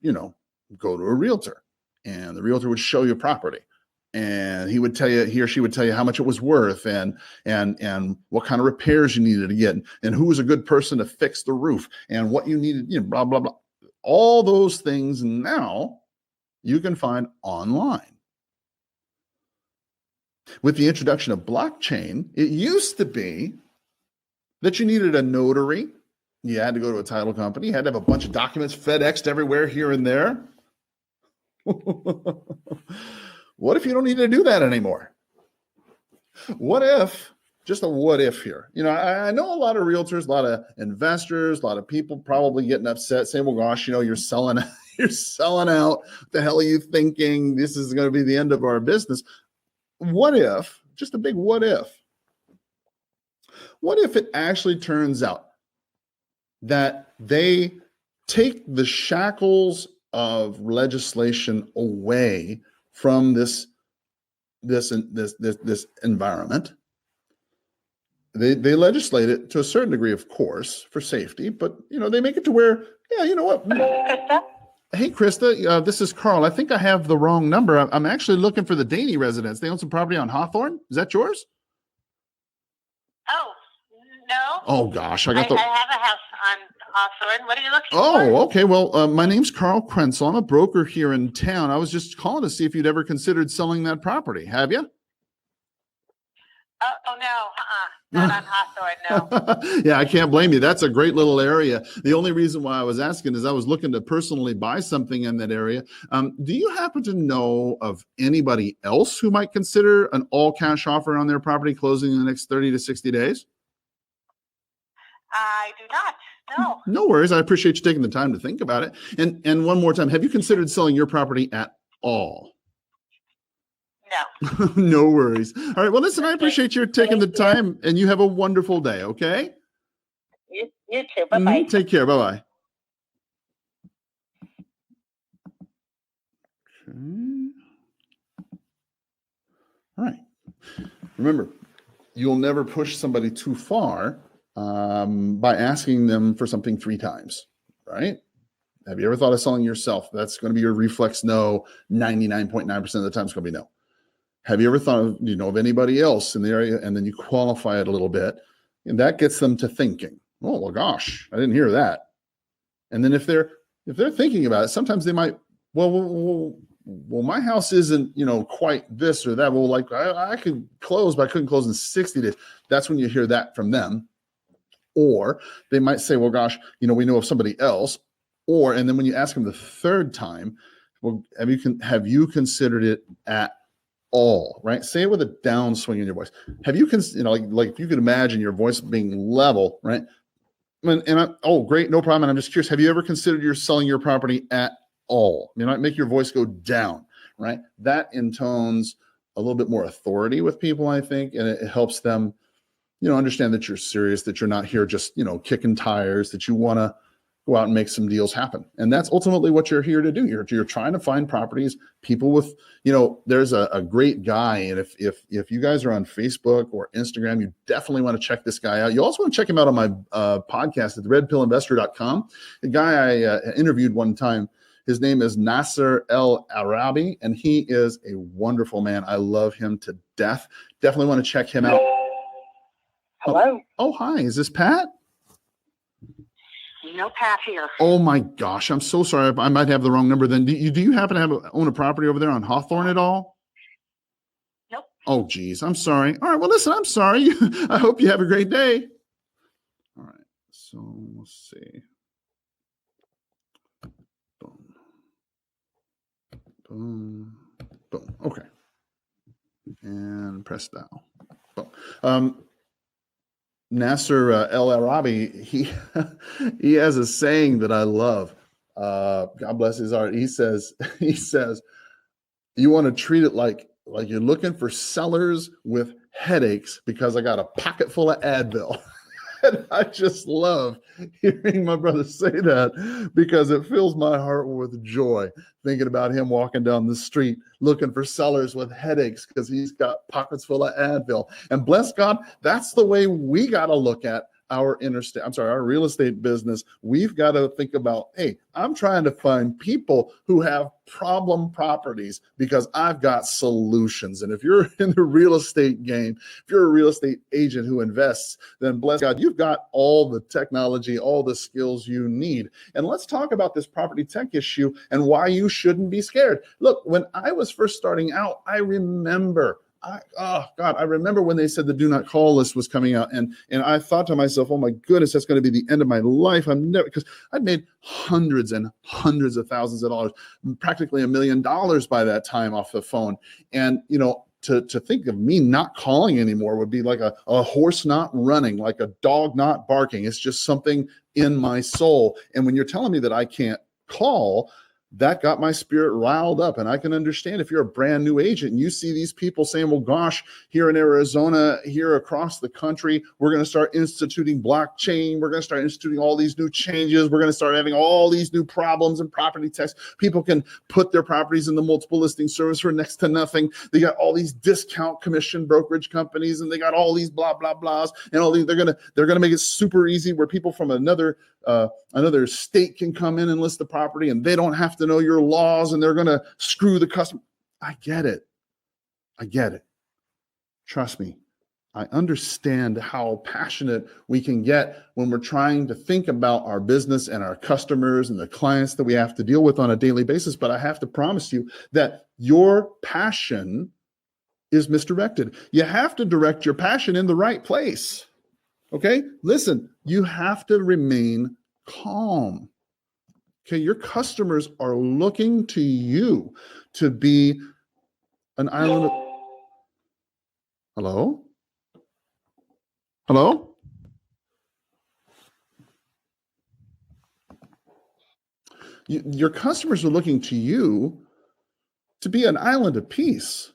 go to a realtor and the realtor would show you property and he or she would tell you how much it was worth and what kind of repairs you needed to get and who was a good person to fix the roof and what you needed, blah, blah, blah. all those things now you can find online. With the introduction of blockchain, it used to be that you needed a notary. You had to go to a title company. You had to have a bunch of documents FedExed everywhere here and there. What if you don't need to do that anymore? What if, just a what if here, I know a lot of realtors, a lot of investors, a lot of people probably getting upset saying, well, gosh, you're selling out. What the hell are you thinking? This is going to be the end of our business. What if, just a big what if it actually turns out that they take the shackles of legislation away from this environment? They legislate it to a certain degree, of course, for safety, but they make it to where, you know what? Krista? Hey, Krista, this is Carl. I think I have the wrong number. I'm actually looking for the Daney residence. They own some property on Hawthorne. Is that yours? Oh, no. Oh, gosh. I have a house on Hawthorne. What are you looking for? Oh, okay. Well, my name's Carl Krenzel. I'm a broker here in town. I was just calling to see if you'd ever considered selling that property. Have you? Oh, no. Not on Hawthorne, no. Yeah, I can't blame you. That's a great little area. The only reason why I was asking is I was looking to personally buy something in that area. Do you happen to know of anybody else who might consider an all-cash offer on their property closing in the next 30 to 60 days? I do not. No. No worries. I appreciate you taking the time to think about it. And one more time, have you considered selling your property at all? No. No worries. All right. Well, listen, I appreciate you taking the time, and you have a wonderful day. Okay. You too. Bye-bye. Take care. Bye-bye. Okay. All right. Remember, you'll never push somebody too far by asking them for something 3 times, right? Have you ever thought of selling yourself? That's going to be your reflex no. 99.9% of the time it's going to be no. Have you ever thought of, of anybody else in the area? And then you qualify it a little bit, and that gets them to thinking, oh, well, gosh, I didn't hear that. And then if they're thinking about it, sometimes they might, well, my house isn't, quite this or that. Well, like I could close, but I couldn't close in 60 days. That's when you hear that from them. Or they might say, well, gosh, we know of somebody else. And then when you ask them the 3rd time, well, have you considered it at all, right? Say it with a downswing in your voice. Have you like if you could imagine your voice being level, right? Great, no problem. And I'm just curious, have you ever considered selling your property at all? You might make your voice go down, right? That intones a little bit more authority with people, I think, and it helps them, understand that you're serious, that you're not here just, kicking tires, that you want to go out and make some deals happen. And that's ultimately what you're here to do. You're trying to find properties, people with, there's a great guy. And if you guys are on Facebook or Instagram, you definitely want to check this guy out. You also want to check him out on my podcast at redpillinvestor.com. The guy I interviewed one time, his name is Nasser El Arabi, and he is a wonderful man. I love him to death. Definitely want to check him out. Hello? Oh, hi. Is this Pat? No Pat here. Oh my gosh, I'm so sorry. I might have the wrong number then. Do you happen to own a property over there on Hawthorne at all? Nope. Oh geez, I'm sorry. All right, well listen, I'm sorry. I hope you have a great day. All right, so let's see. Boom. Boom. Boom. Okay. And press down. Boom. Nasser El Arabi, he has a saying that I love. God bless his heart. He says, you want to treat it like you're looking for sellers with headaches because I got a pocket full of Advil. And I just love hearing my brother say that because it fills my heart with joy thinking about him walking down the street looking for sellers with headaches because he's got pockets full of Advil. And bless God, that's the way we got to look at our real estate business, we've got to think about, hey, I'm trying to find people who have problem properties because I've got solutions. And if you're in the real estate game, if you're a real estate agent who invests, then bless God, you've got all the technology, all the skills you need. And let's talk about this property tech issue and why you shouldn't be scared. Look, when I was first starting out, I remember when they said the do not call list was coming out, and I thought to myself, oh my goodness, that's going to be the end of my life. Because I'd made hundreds and hundreds of thousands of dollars, practically $1 million by that time off the phone. And, to think of me not calling anymore would be like a horse not running, like a dog not barking. It's just something in my soul. And when you're telling me that I can't call, that got my spirit riled up. And I can understand if you're a brand new agent and you see these people saying, well, gosh, here in Arizona, here across the country, we're going to start instituting blockchain. We're going to start instituting all these new changes. We're going to start having all these new problems and property tax. People can put their properties in the multiple listing service for next to nothing. They got all these discount commission brokerage companies, and they got all these blah, blah, blahs. And all these, they're going to make it super easy where people from another state can come in and list the property, and they don't have to know your laws, and they're going to screw the customer. I get it. Trust me. I understand how passionate we can get when we're trying to think about our business and our customers and the clients that we have to deal with on a daily basis. But I have to promise you that your passion is misdirected. You have to direct your passion in the right place. Okay? Listen, you have to remain calm. Okay, your customers are looking to you to be an island of... Hello? Your customers are looking to you to be an island of peace,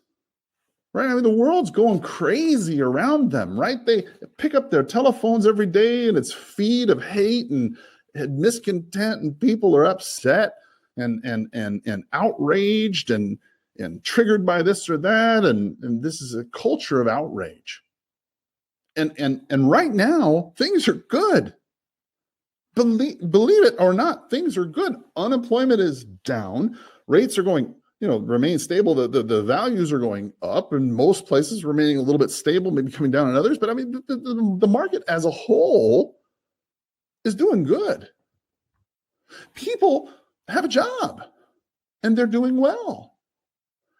right? I mean, the world's going crazy around them, right? They pick up their telephones every day and it's feed of hate and miscontent, and people are upset and outraged and triggered by this or that, and this is a culture of outrage. And right now things are good. Believe it or not, things are good. Unemployment is down. Rates are going, remain stable. The values are going up in most places, remaining a little bit stable, maybe coming down in others. But I mean, the market as a whole is doing good. People have a job and they're doing well.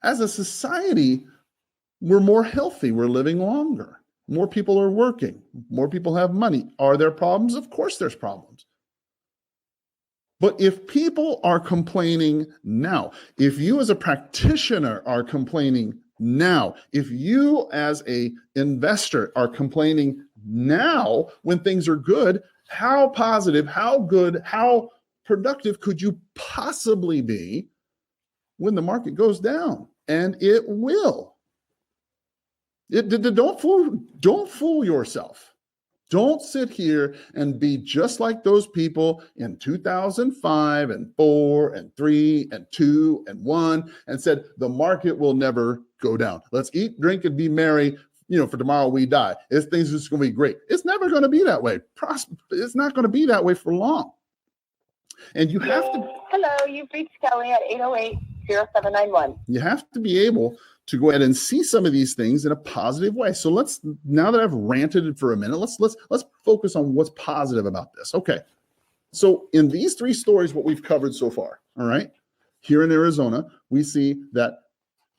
As a society, we're more healthy. We're living longer. More people are working. More people have money. Are there problems? Of course there's problems. But if people are complaining now, if you as a practitioner are complaining now, if you as a investor are complaining now when things are good, how positive, how good, how productive could you possibly be when the market goes down? And it will. Don't fool yourself. Don't sit here and be just like those people in 2005 and 4 and 3 and 2 and 1 and said, the market will never go down. Let's eat, drink, and be merry. For tomorrow we die. Things are just going to be great. It's never going to be that way. It's not going to be that way for long. And you have to... Hello, you've reached Kelly at 808-0791. You have to be able to go ahead and see some of these things in a positive way. So now that I've ranted for a minute, let's focus on what's positive about this. Okay. So in these 3 stories, what we've covered so far, all right, here in Arizona, we see that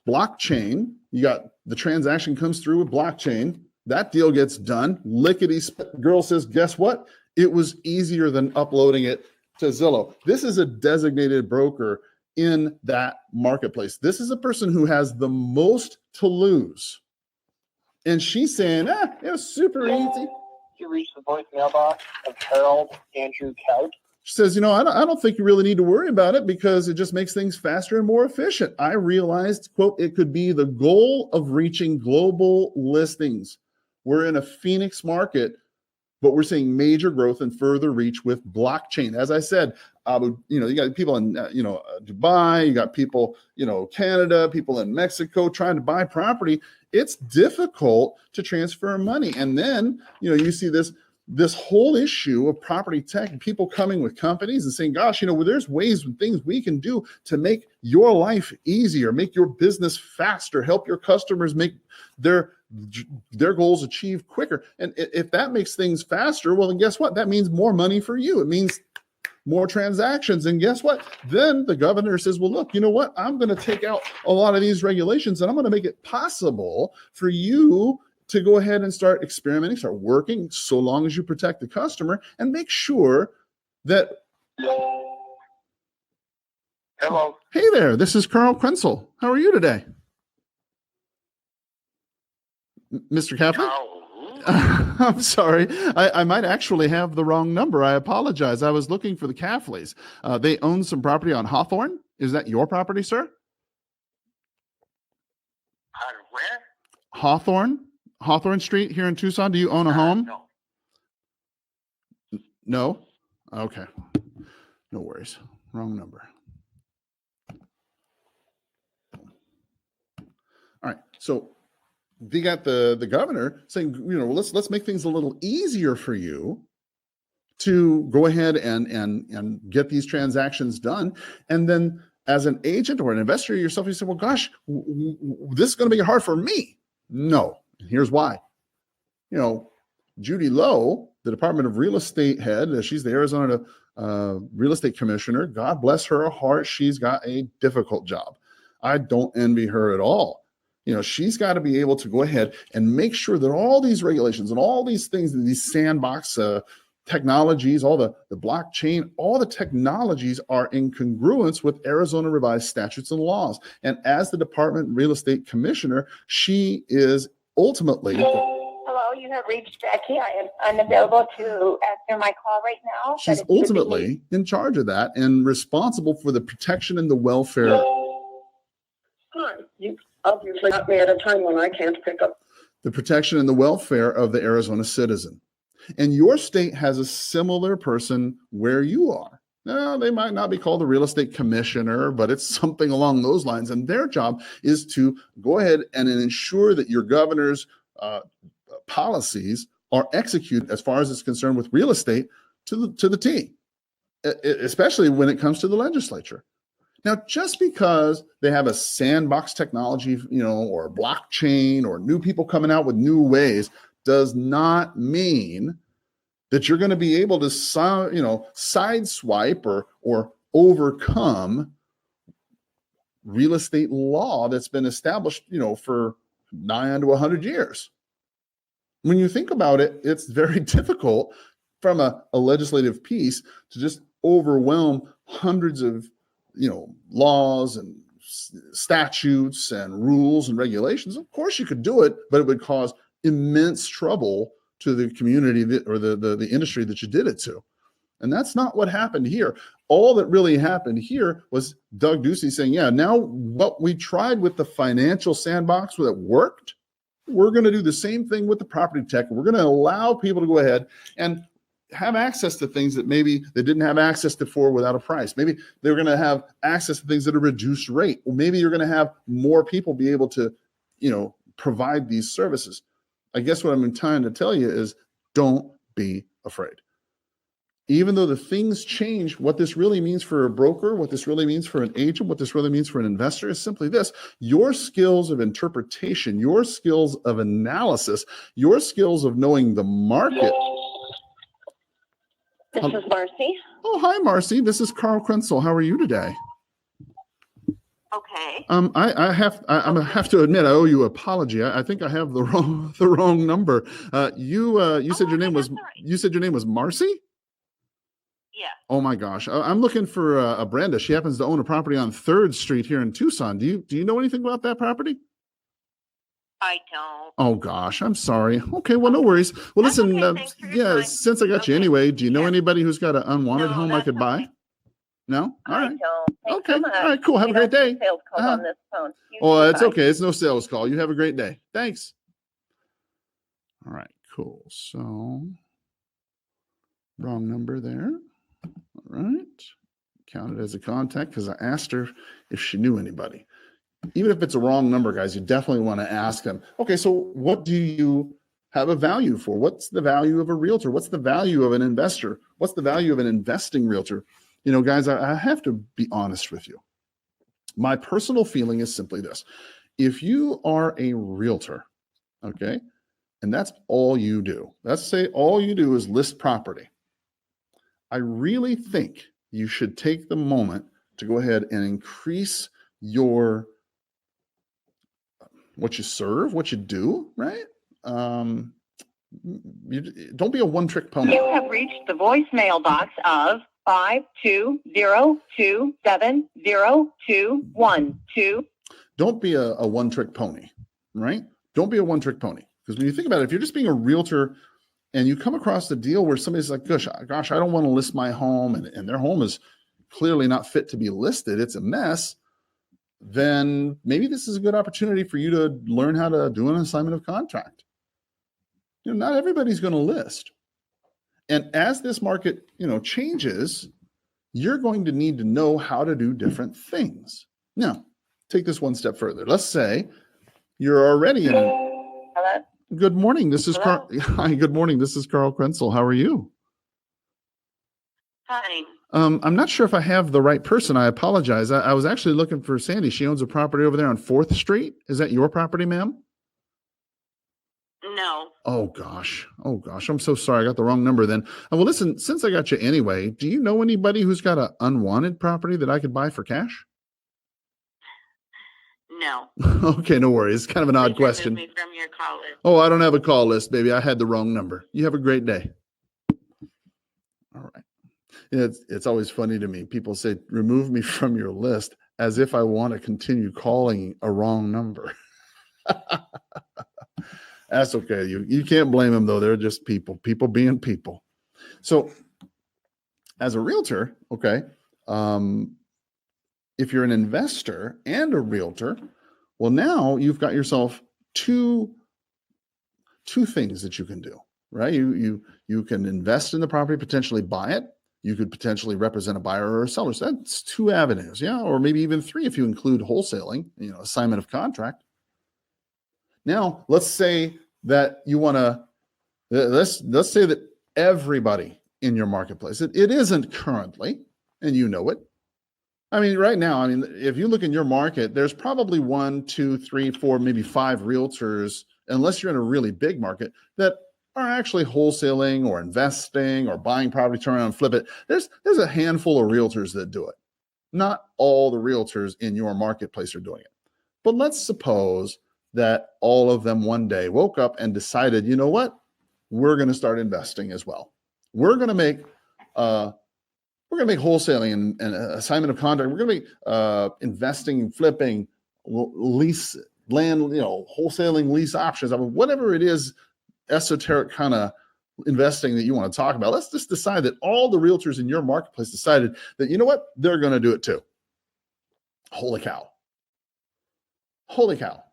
blockchain, you got the transaction comes through with blockchain, that deal gets done, lickety split. Girl says, guess what? It was easier than uploading it to Zillow. This is a designated broker in that marketplace. This is a person who has the most to lose. And she's saying, it was super easy. You reached the voicemail box of Harold Andrew Couch. She says, I don't think you really need to worry about it because it just makes things faster and more efficient. I realized, quote, it could be the goal of reaching global listings. We're in a Phoenix market, but we're seeing major growth and further reach with blockchain. As I said, you got people in, Dubai, you got people, Canada, people in Mexico trying to buy property. It's difficult to transfer money. And then, you see this this whole issue of property tech and people coming with companies and saying, gosh, well, there's ways and things we can do to make your life easier, make your business faster, help your customers make their goals achieved quicker. And if that makes things faster, well, then guess what? That means more money for you. It means more transactions. And guess what? Then the governor says, well, look, you know what? I'm going to take out a lot of these regulations and I'm going to make it possible for you to go ahead and start experimenting, start working, so long as you protect the customer and make sure that. Hello. Hey there, this is Carl Krenzel. How are you today? Mr. Catholic? I'm sorry. I might actually have the wrong number. I apologize. I was looking for the Cathleys. They own some property on Hawthorne. Is that your property, sir? Where? Hawthorne Street here in Tucson. Do you own a home? No. No? Okay. No worries. Wrong number. All right. So they got the governor saying, let's make things a little easier for you to go ahead and get these transactions done. And then as an agent or an investor yourself, you say, well, gosh, this is going to make it hard for me. No. Here's why. Judy Lowe, the Department of Real Estate head, she's the Arizona Real Estate Commissioner. God bless her heart. She's got a difficult job. I don't envy her at all. She's got to be able to go ahead and make sure that all these regulations and all these things, these sandbox technologies, all the blockchain, all the technologies are in congruence with Arizona revised statutes and laws. And as the Department Real Estate Commissioner, she is ultimately. Hello, you have reached Jackie. I am unavailable to answer my call right now. She's ultimately in charge of that and responsible for the protection and the welfare. Hi, you obviously got me at a time when I can't pick up. The protection and the welfare of the Arizona citizen. And your state has a similar person where you are. Now, they might not be called the real estate commissioner, but it's something along those lines. And their job is to go ahead and ensure that your governor's policies are executed as far as it's concerned with real estate to the T, especially when it comes to the legislature. Now, just because they have a sandbox technology, or blockchain or new people coming out with new ways does not mean that you're going to be able to, sideswipe or overcome real estate law that's been established, for nigh on to 100 years. When you think about it, it's very difficult from a legislative piece to just overwhelm hundreds of, laws and statutes and rules and regulations. Of course you could do it, but it would cause immense trouble to the community or the industry that you did it to. And that's not what happened here. All that really happened here was Doug Ducey saying, yeah, now what we tried with the financial sandbox that worked, we're going to do the same thing with the property tech. We're going to allow people to go ahead and have access to things that maybe they didn't have access to before without a price. Maybe they're going to have access to things at a reduced rate. Or maybe you're going to have more people be able to, provide these services. I guess what I'm trying to tell you is don't be afraid. Even though the things change, what this really means for a broker, what this really means for an agent, what this really means for an investor is simply this: your skills of interpretation, your skills of analysis, your skills of knowing the market. This is Marcy. Oh, hi, Marcy. This is Carl Krenzel. How are you today? Okay. I have to admit I owe you an apology. I think I have the wrong number. You said your name was Marcy? Yeah. Oh my gosh. I'm looking for Brenda. She happens to own a property on 3rd Street here in Tucson. Do you know anything about that property? I don't. Oh gosh, I'm sorry. Okay, well, no worries. Well, listen, okay. Time. since I got you anyway, do you know anybody who's got an unwanted home I could buy? Okay. No? All right. I don't. Thanks Okay. so much. All right, cool. Have a great day. Sales call on this phone. Oh, it's okay. It's no sales call. You have a great day. Thanks. All right, cool. So, wrong number there. All right. Counted as a contact because I asked her if she knew anybody. Even if it's a wrong number, guys, you definitely want to ask them, okay, so what do you have a value for. What's the value of a realtor? What's the value of an investor? What's the value of an investing realtor? You know, guys, I have to be honest with you. My personal feeling is simply this. If you are a realtor, okay, and that's all you do, let's say all you do is list property, I really think you should take the moment to go ahead and increase your what you serve, what you do, right? Don't be a one-trick pony. You have reached the voicemail box of 520270212. Don't be a one-trick pony, right? Don't be a one-trick pony. Because when you think about it, if you're just being a realtor and you come across a deal where somebody's like, gosh, I don't want to list my home, and their home is clearly not fit to be listed, it's a mess, then maybe this is a good opportunity for you to learn how to do an assignment of contract. You know, not everybody's going to list. And as this market, you know, changes, you're going to need to know how to do different things. Now, take this one step further. Let's say you're already in. Hello? Good morning. This is Hello? Carl. Hi, good morning. This is Carl Krenzel. How are you? Hi. I'm not sure if I have the right person. I apologize. I was actually looking for Sandy. She owns a property over there on 4th Street. Is that your property, ma'am? No. Oh gosh. I'm so sorry. I got the wrong number then. Well, listen, since I got you anyway, do you know anybody who's got an unwanted property that I could buy for cash? No. Okay, no worries. It's kind of an odd question. Remove me from your call list. Oh, I don't have a call list, baby. I had the wrong number. You have a great day. All right. It's always funny to me. People say, remove me from your list as if I want to continue calling a wrong number. That's okay. You can't blame them, though. They're just people being people. So as a realtor, okay, if you're an investor and a realtor, well, now you've got yourself two things that you can do, right? You can invest in the property, potentially buy it. You could potentially represent a buyer or a seller. So that's 2 avenues, yeah, or maybe even 3 if you include wholesaling, you know, assignment of contract. Now, let's say that you want to, let's say that everybody in your marketplace, it isn't currently, and you know it. I mean, right now, if you look in your market, there's probably 1, 2, 3, 4, maybe 5 realtors, unless you're in a really big market, that are actually wholesaling or investing or buying property, turn around and flip it. There's a handful of realtors that do it. Not all the realtors in your marketplace are doing it. But let's suppose that all of them one day woke up and decided, you know what? We're going to start investing as well. We're going to make wholesaling and assignment of contract. We're going to make investing, flipping, lease land, you know, wholesaling, lease options. I mean, whatever it is, esoteric kind of investing that you want to talk about. Let's just decide that all the realtors in your marketplace decided that, you know what, they're going to do it too. Holy cow. Holy cow.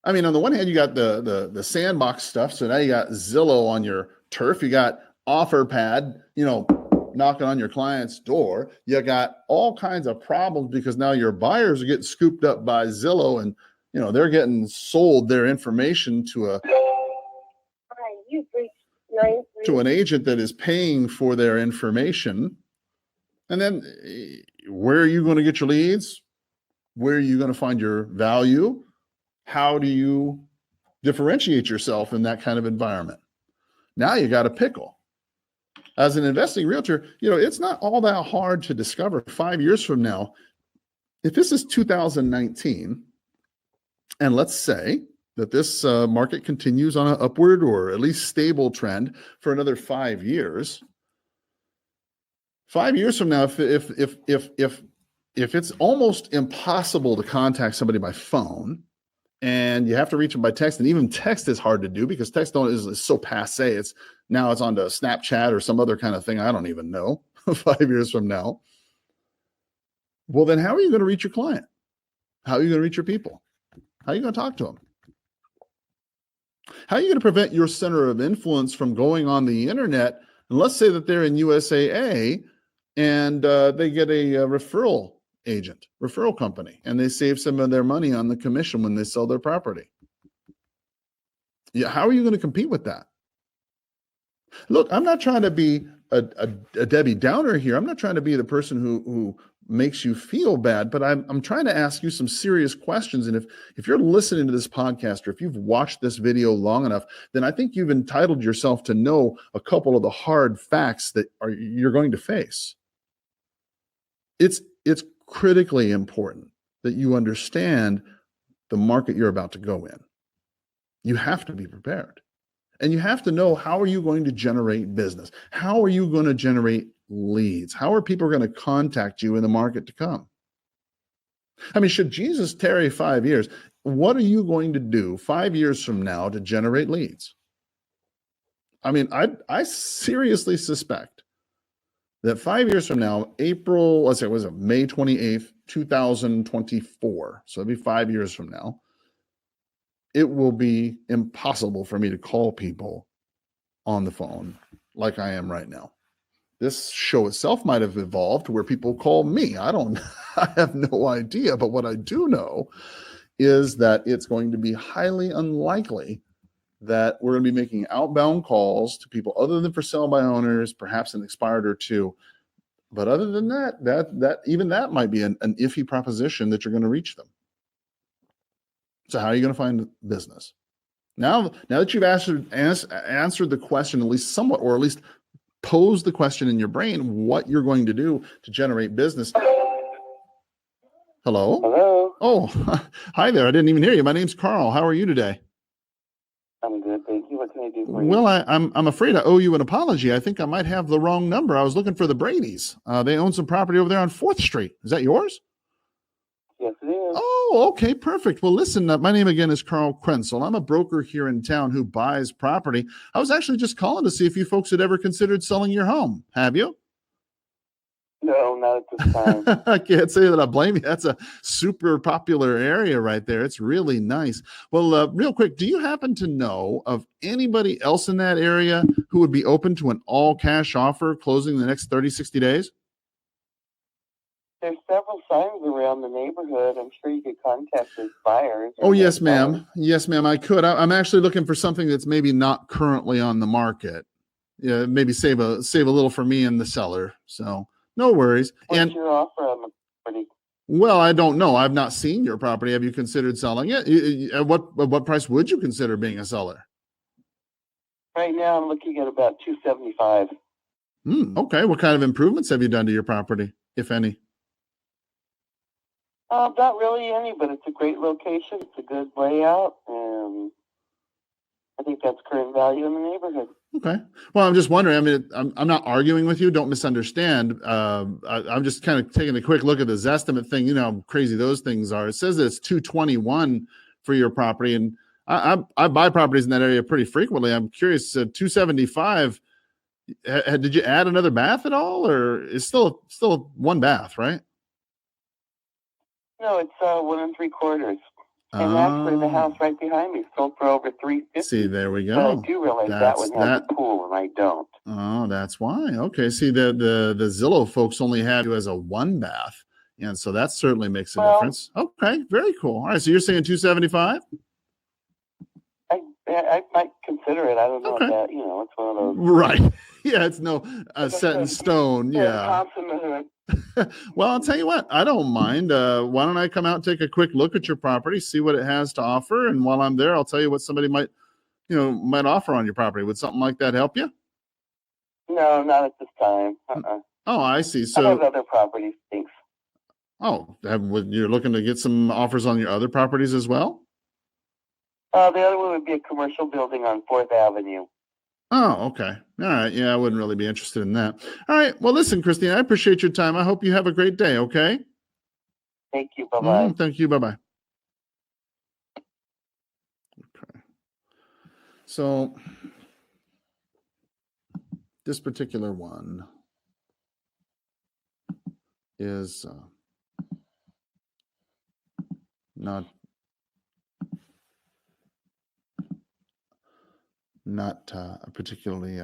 I mean, on the one hand, you got the sandbox stuff. So now you got Zillow on your turf. You got OfferPad, you know, knocking on your client's door. You got all kinds of problems because now your buyers are getting scooped up by Zillow, and you know they're getting sold their information to an agent that is paying for their information. And then where are you going to get your leads? Where are you going to find your value? How do you differentiate yourself in that kind of environment? Now you got a pickle. As an investing realtor, you know, it's not all that hard to discover 5 years from now. If this is 2019, and let's say that this market continues on an upward or at least stable trend for another 5 years, 5 years from now, if it's almost impossible to contact somebody by phone, and you have to reach them by text, and even text is hard to do because text is so passe. It's onto Snapchat or some other kind of thing. I don't even know 5 years from now. Well, then how are you going to reach your client? How are you going to reach your people? How are you going to talk to them? How are you going to prevent your center of influence from going on the internet? And let's say that they're in USAA and they get a referral company, and they save some of their money on the commission when they sell their property. Yeah, how are you going to compete with that? Look, I'm not trying to be a Debbie Downer here. I'm not trying to be the person who makes you feel bad, but I'm trying to ask you some serious questions. And if you're listening to this podcast or if you've watched this video long enough, then I think you've entitled yourself to know a couple of the hard facts that you're going to face. It's critically important that you understand the market you're about to go in. You have to be prepared. And you have to know, how are you going to generate business? How are you going to generate leads? How are people going to contact you in the market to come? I mean, should Jesus tarry 5 years, what are you going to do 5 years from now to generate leads? I mean, I seriously suspect that 5 years from now, April, let's say, was it May 28th, 2024. So it'll be 5 years from now. It will be impossible for me to call people on the phone like I am right now. This show itself might have evolved to where people call me. I have no idea. But what I do know is that it's going to be highly unlikely that we're going to be making outbound calls to people other than for sale by owners, perhaps an expired or two. But other than that even that might be an iffy proposition that you're going to reach them. So how are you going to find business? Now that you've answered the question, at least somewhat, or at least pose the question in your brain, what you're going to do to generate business. Hello? Hello. Oh, hi there. I didn't even hear you. My name's Carl. How are you today? I'm good, thank you. What can I do for you? Well, I'm afraid I owe you an apology. I think I might have the wrong number. I was looking for the Bradys. They own some property over there on 4th Street. Is that yours? Yes, it is. Oh, okay, perfect. Well, listen, my name again is Carl Krenzel. I'm a broker here in town who buys property. I was actually just calling to see if you folks had ever considered selling your home. Have you? No, not at this time. I can't say that I blame you. That's a super popular area right there. It's really nice. Well, real quick, do you happen to know of anybody else in that area who would be open to an all-cash offer closing in the next 30, 60 days? There's several signs around the neighborhood. I'm sure you could contact those buyers. Oh, yes, ma'am. Yes, ma'am, I could. I'm actually looking for something that's maybe not currently on the market. Yeah, maybe save a little for me and the seller. So no worries. What's your offer on the property? Well, I don't know. I've not seen your property. Have you considered selling it? At what price would you consider being a seller? Right now, I'm looking at about $275. Okay. What kind of improvements have you done to your property, if any? Not really any, but it's a great location. It's a good layout, and I think that's current value in the neighborhood. Okay. Well, I'm just wondering. I mean, I'm not arguing with you. Don't misunderstand. I'm just kind of taking a quick look at this estimate thing. You know how crazy those things are. It says that it's 221 for your property, and I buy properties in that area pretty frequently. I'm curious. 275. Did you add another bath at all, or it's still one bath, right? No, it's 1 3/4. And actually, the house right behind me sold for over $350. See, there we go. But I do realize that one has a pool, and I don't. Oh, that's why. Okay. See, the Zillow folks only have you as a 1 bath, and so that certainly makes a difference. Okay, very cool. All right, so you're saying 275? I might consider it. I don't know if that, it's one of those. Right. Yeah, it's no set in stone. Yeah. Well, I'll tell you what, I don't mind. Why don't I come out and take a quick look at your property, see what it has to offer, and while I'm there, I'll tell you what somebody might offer on your property. Would something like that help you? No, not at this time. Oh, I see. I have other properties. Thanks. Oh, you're looking to get some offers on your other properties as well? The other one would be a commercial building on 4th Avenue. Oh, okay. All right. Yeah, I wouldn't really be interested in that. All right. Well, listen, Christine, I appreciate your time. I hope you have a great day, okay? Thank you. Bye-bye. Thank you. Bye-bye. Okay. So this particular one is not particularly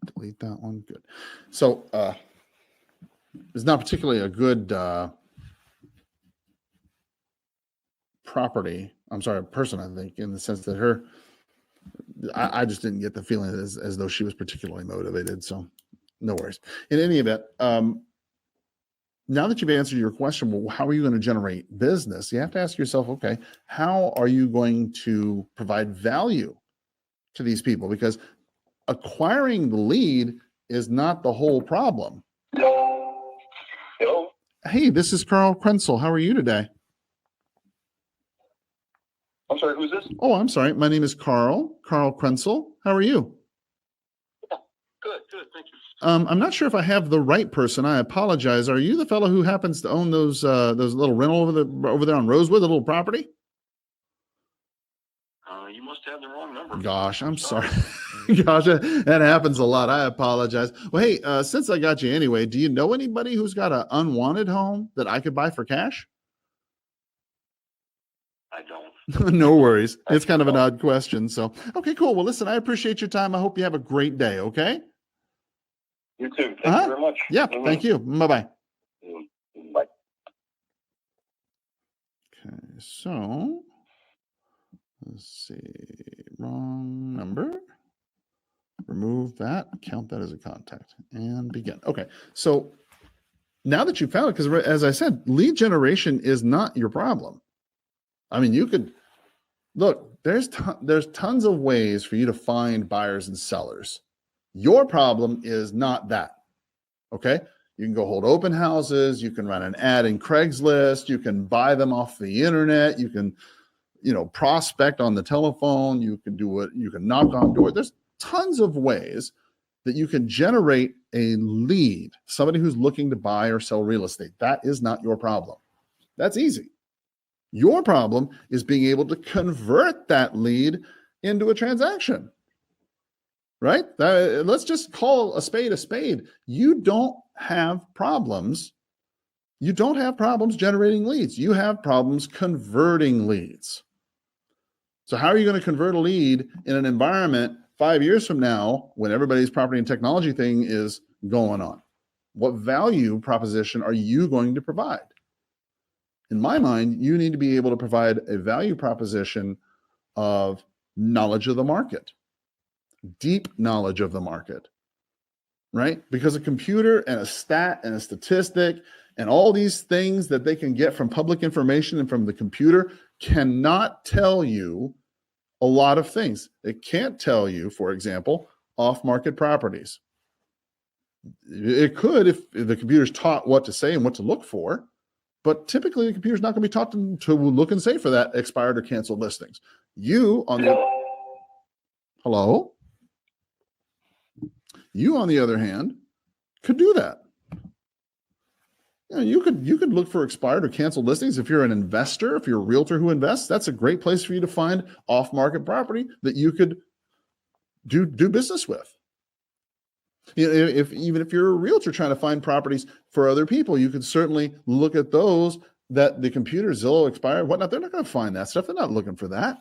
delete that one. Good. So it's not particularly a good property I'm sorry, a person, I think, in the sense that I just didn't get the feeling as though she was particularly motivated. So no worries. In any event, now that you've answered your question, well, how are you going to generate business? You have to ask yourself, okay, how are you going to provide value to these people? Because acquiring the lead is not the whole problem. Hello? Hey, this is Carl Krenzel. How are you today? I'm sorry, who's this? Oh, I'm sorry. My name is Carl Krenzel. How are you? Good, thank you. I'm not sure if I have the right person. I apologize. Are you the fellow who happens to own those little rental over there on Rosewood, the little property? You must have the wrong number. Gosh, I'm sorry. Gosh, that happens a lot. I apologize. Well, hey, since I got you anyway, do you know anybody who's got an unwanted home that I could buy for cash? I don't. No worries. It's kind of an odd question. So, okay, cool. Well, listen, I appreciate your time. I hope you have a great day. Okay. You too. Thank you very much. Yeah. Thank you. Bye-bye. Bye. Okay. So let's see. Wrong number. Remove that. Count that as a contact and begin. Okay. So now that you found it, because as I said, lead generation is not your problem. I mean, you could look, there's tons of ways for you to find buyers and sellers. Your problem is not that. Okay. You can go hold open houses. You can run an ad in Craigslist. You can buy them off the internet. You can, prospect on the telephone. You can do it. You can knock on doors. There's tons of ways that you can generate a lead, somebody who's looking to buy or sell real estate. That is not your problem. That's easy. Your problem is being able to convert that lead into a transaction, right? Let's just call a spade a spade. You don't have problems. You don't have problems generating leads. You have problems converting leads. So how are you going to convert a lead in an environment 5 years from now when everybody's property and technology thing is going on? What value proposition are you going to provide? In my mind, you need to be able to provide a value proposition of knowledge of the market, deep knowledge of the market, right? Because a computer and a stat and a statistic and all these things that they can get from public information and from the computer cannot tell you a lot of things. It can't tell you, for example, off-market properties. It could if the computer's taught what to say and what to look for. But typically, the computer's not going to be taught to look and say for that expired or canceled listings. You on the other hand, could do that. You could look for expired or canceled listings. If you're an investor, if you're a realtor who invests, that's a great place for you to find off-market property that you could do business with. Even if you're a realtor trying to find properties for other people, you could certainly look at those that the computer, Zillow, expired, whatnot. They're not going to find that stuff. They're not looking for that.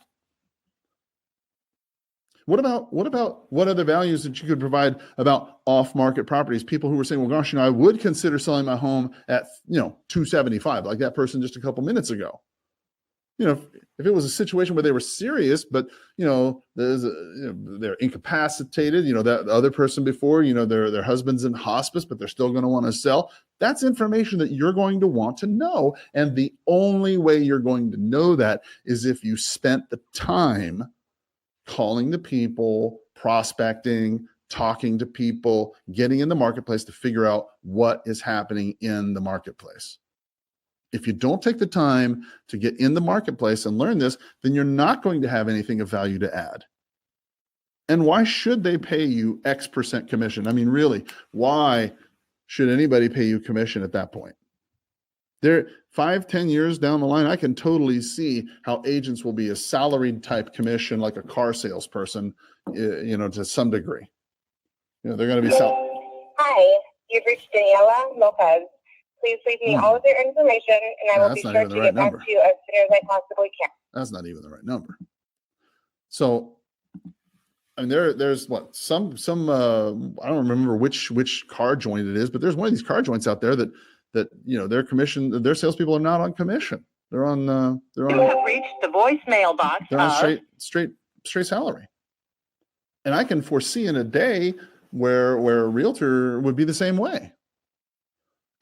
What about what other values that you could provide about off-market properties? People who were saying, well, gosh, I would consider selling my home at, $275, like that person just a couple minutes ago. If it was a situation where they were serious, but they're incapacitated, that other person before, their husband's in hospice, but they're still going to want to sell. That's information that you're going to want to know. And the only way you're going to know that is if you spent the time calling the people, prospecting, talking to people, getting in the marketplace to figure out what is happening in the marketplace. If you don't take the time to get in the marketplace and learn this, then you're not going to have anything of value to add. And why should they pay you X% commission? I mean, really, why should anybody pay you commission at that point? There, 5-10 years down the line, I can totally see how agents will be a salaried type commission, like a car salesperson, to some degree. They're going to be Hi, you've reached Daniela Lopez. Please leave me all of your information, and I will be sure to get back to you as soon as I possibly can. That's not even the right number. So, I mean, there's what some I don't remember which car joint it is, but there's one of these car joints out there that their salespeople are not on commission. They're on. They're You on. have reached the voicemail box They're on of straight salary. And I can foresee in a day where a realtor would be the same way.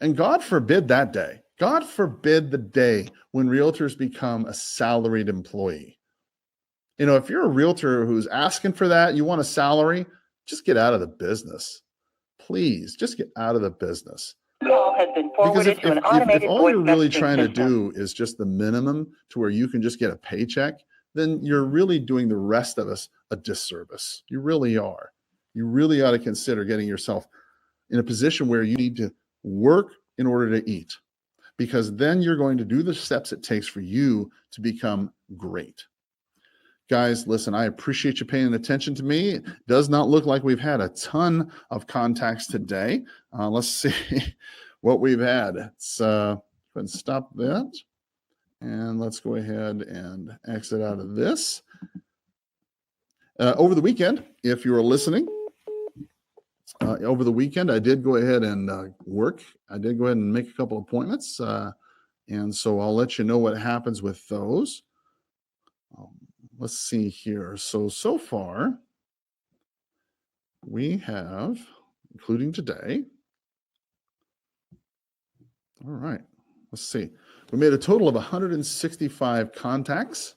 And God forbid that day. God forbid the day when realtors become a salaried employee. You know, if you're a realtor who's asking for that, you want a salary, just get out of the business. Please, just get out of the business. call has been Because forwarded to an automated if all voice you're really messaging trying to system. do is just the minimum to where you can just get a paycheck, then you're really doing the rest of us a disservice. You really are. You really ought to consider getting yourself in a position where you need to work in order to eat, because then you're going to do the steps it takes for you to become great. Guys, listen, I appreciate you paying attention to me. It does not look like we've had a ton of contacts today. Let's see what we've had. Let's go ahead and stop that. And let's go ahead and exit out of this. Over the weekend, if you were listening, over the weekend, I did go ahead and work. I did go ahead and make a couple appointments. And so I'll let you know what happens with those. Let's see here. So far, we have, including today. All right. Let's see. We made a total of 165 contacts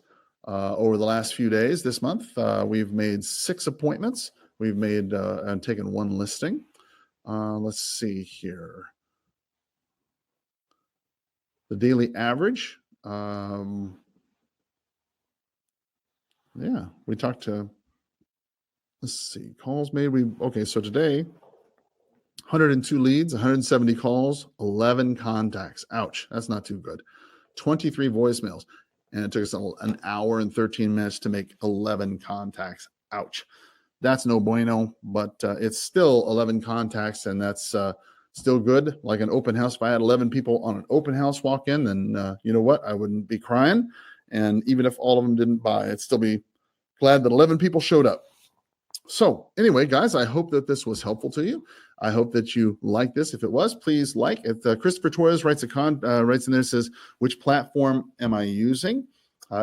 over the last few days this month. We've made 6 appointments. We've made and taken 1 listing. Let's see here. The daily average. Yeah, we talked to, let's see, calls made. Okay, so today, 102 leads, 170 calls, 11 contacts. Ouch, that's not too good. 23 voicemails. And it took us an hour and 13 minutes to make 11 contacts. Ouch. That's no bueno, but it's still 11 contacts, and that's still good. Like an open house, if I had 11 people on an open house walk in, then you know what? I wouldn't be crying. And even if all of them didn't buy, I'd still be glad that 11 people showed up. So anyway, guys, I hope that this was helpful to you. I hope that you like this. If it was, please like it. Christopher Torres writes writes in there, says, which platform am I using?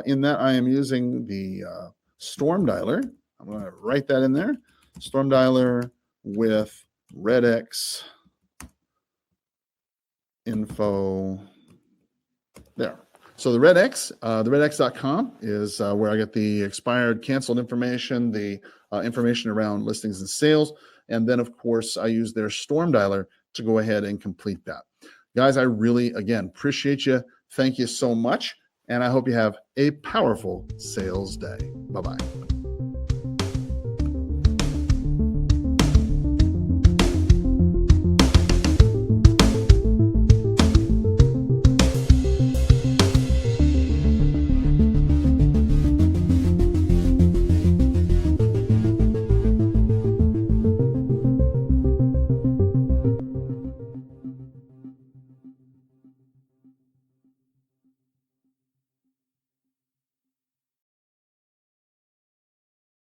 In that, I am using the Storm Dialer. I'm going to write that in there. Storm Dialer with RedX info there. So the RedX, the redx.com is where I get the expired, canceled information, the information around listings and sales. And then, of course, I use their Storm Dialer to go ahead and complete that. Guys, I really, again, appreciate you. Thank you so much. And I hope you have a powerful sales day. Bye-bye.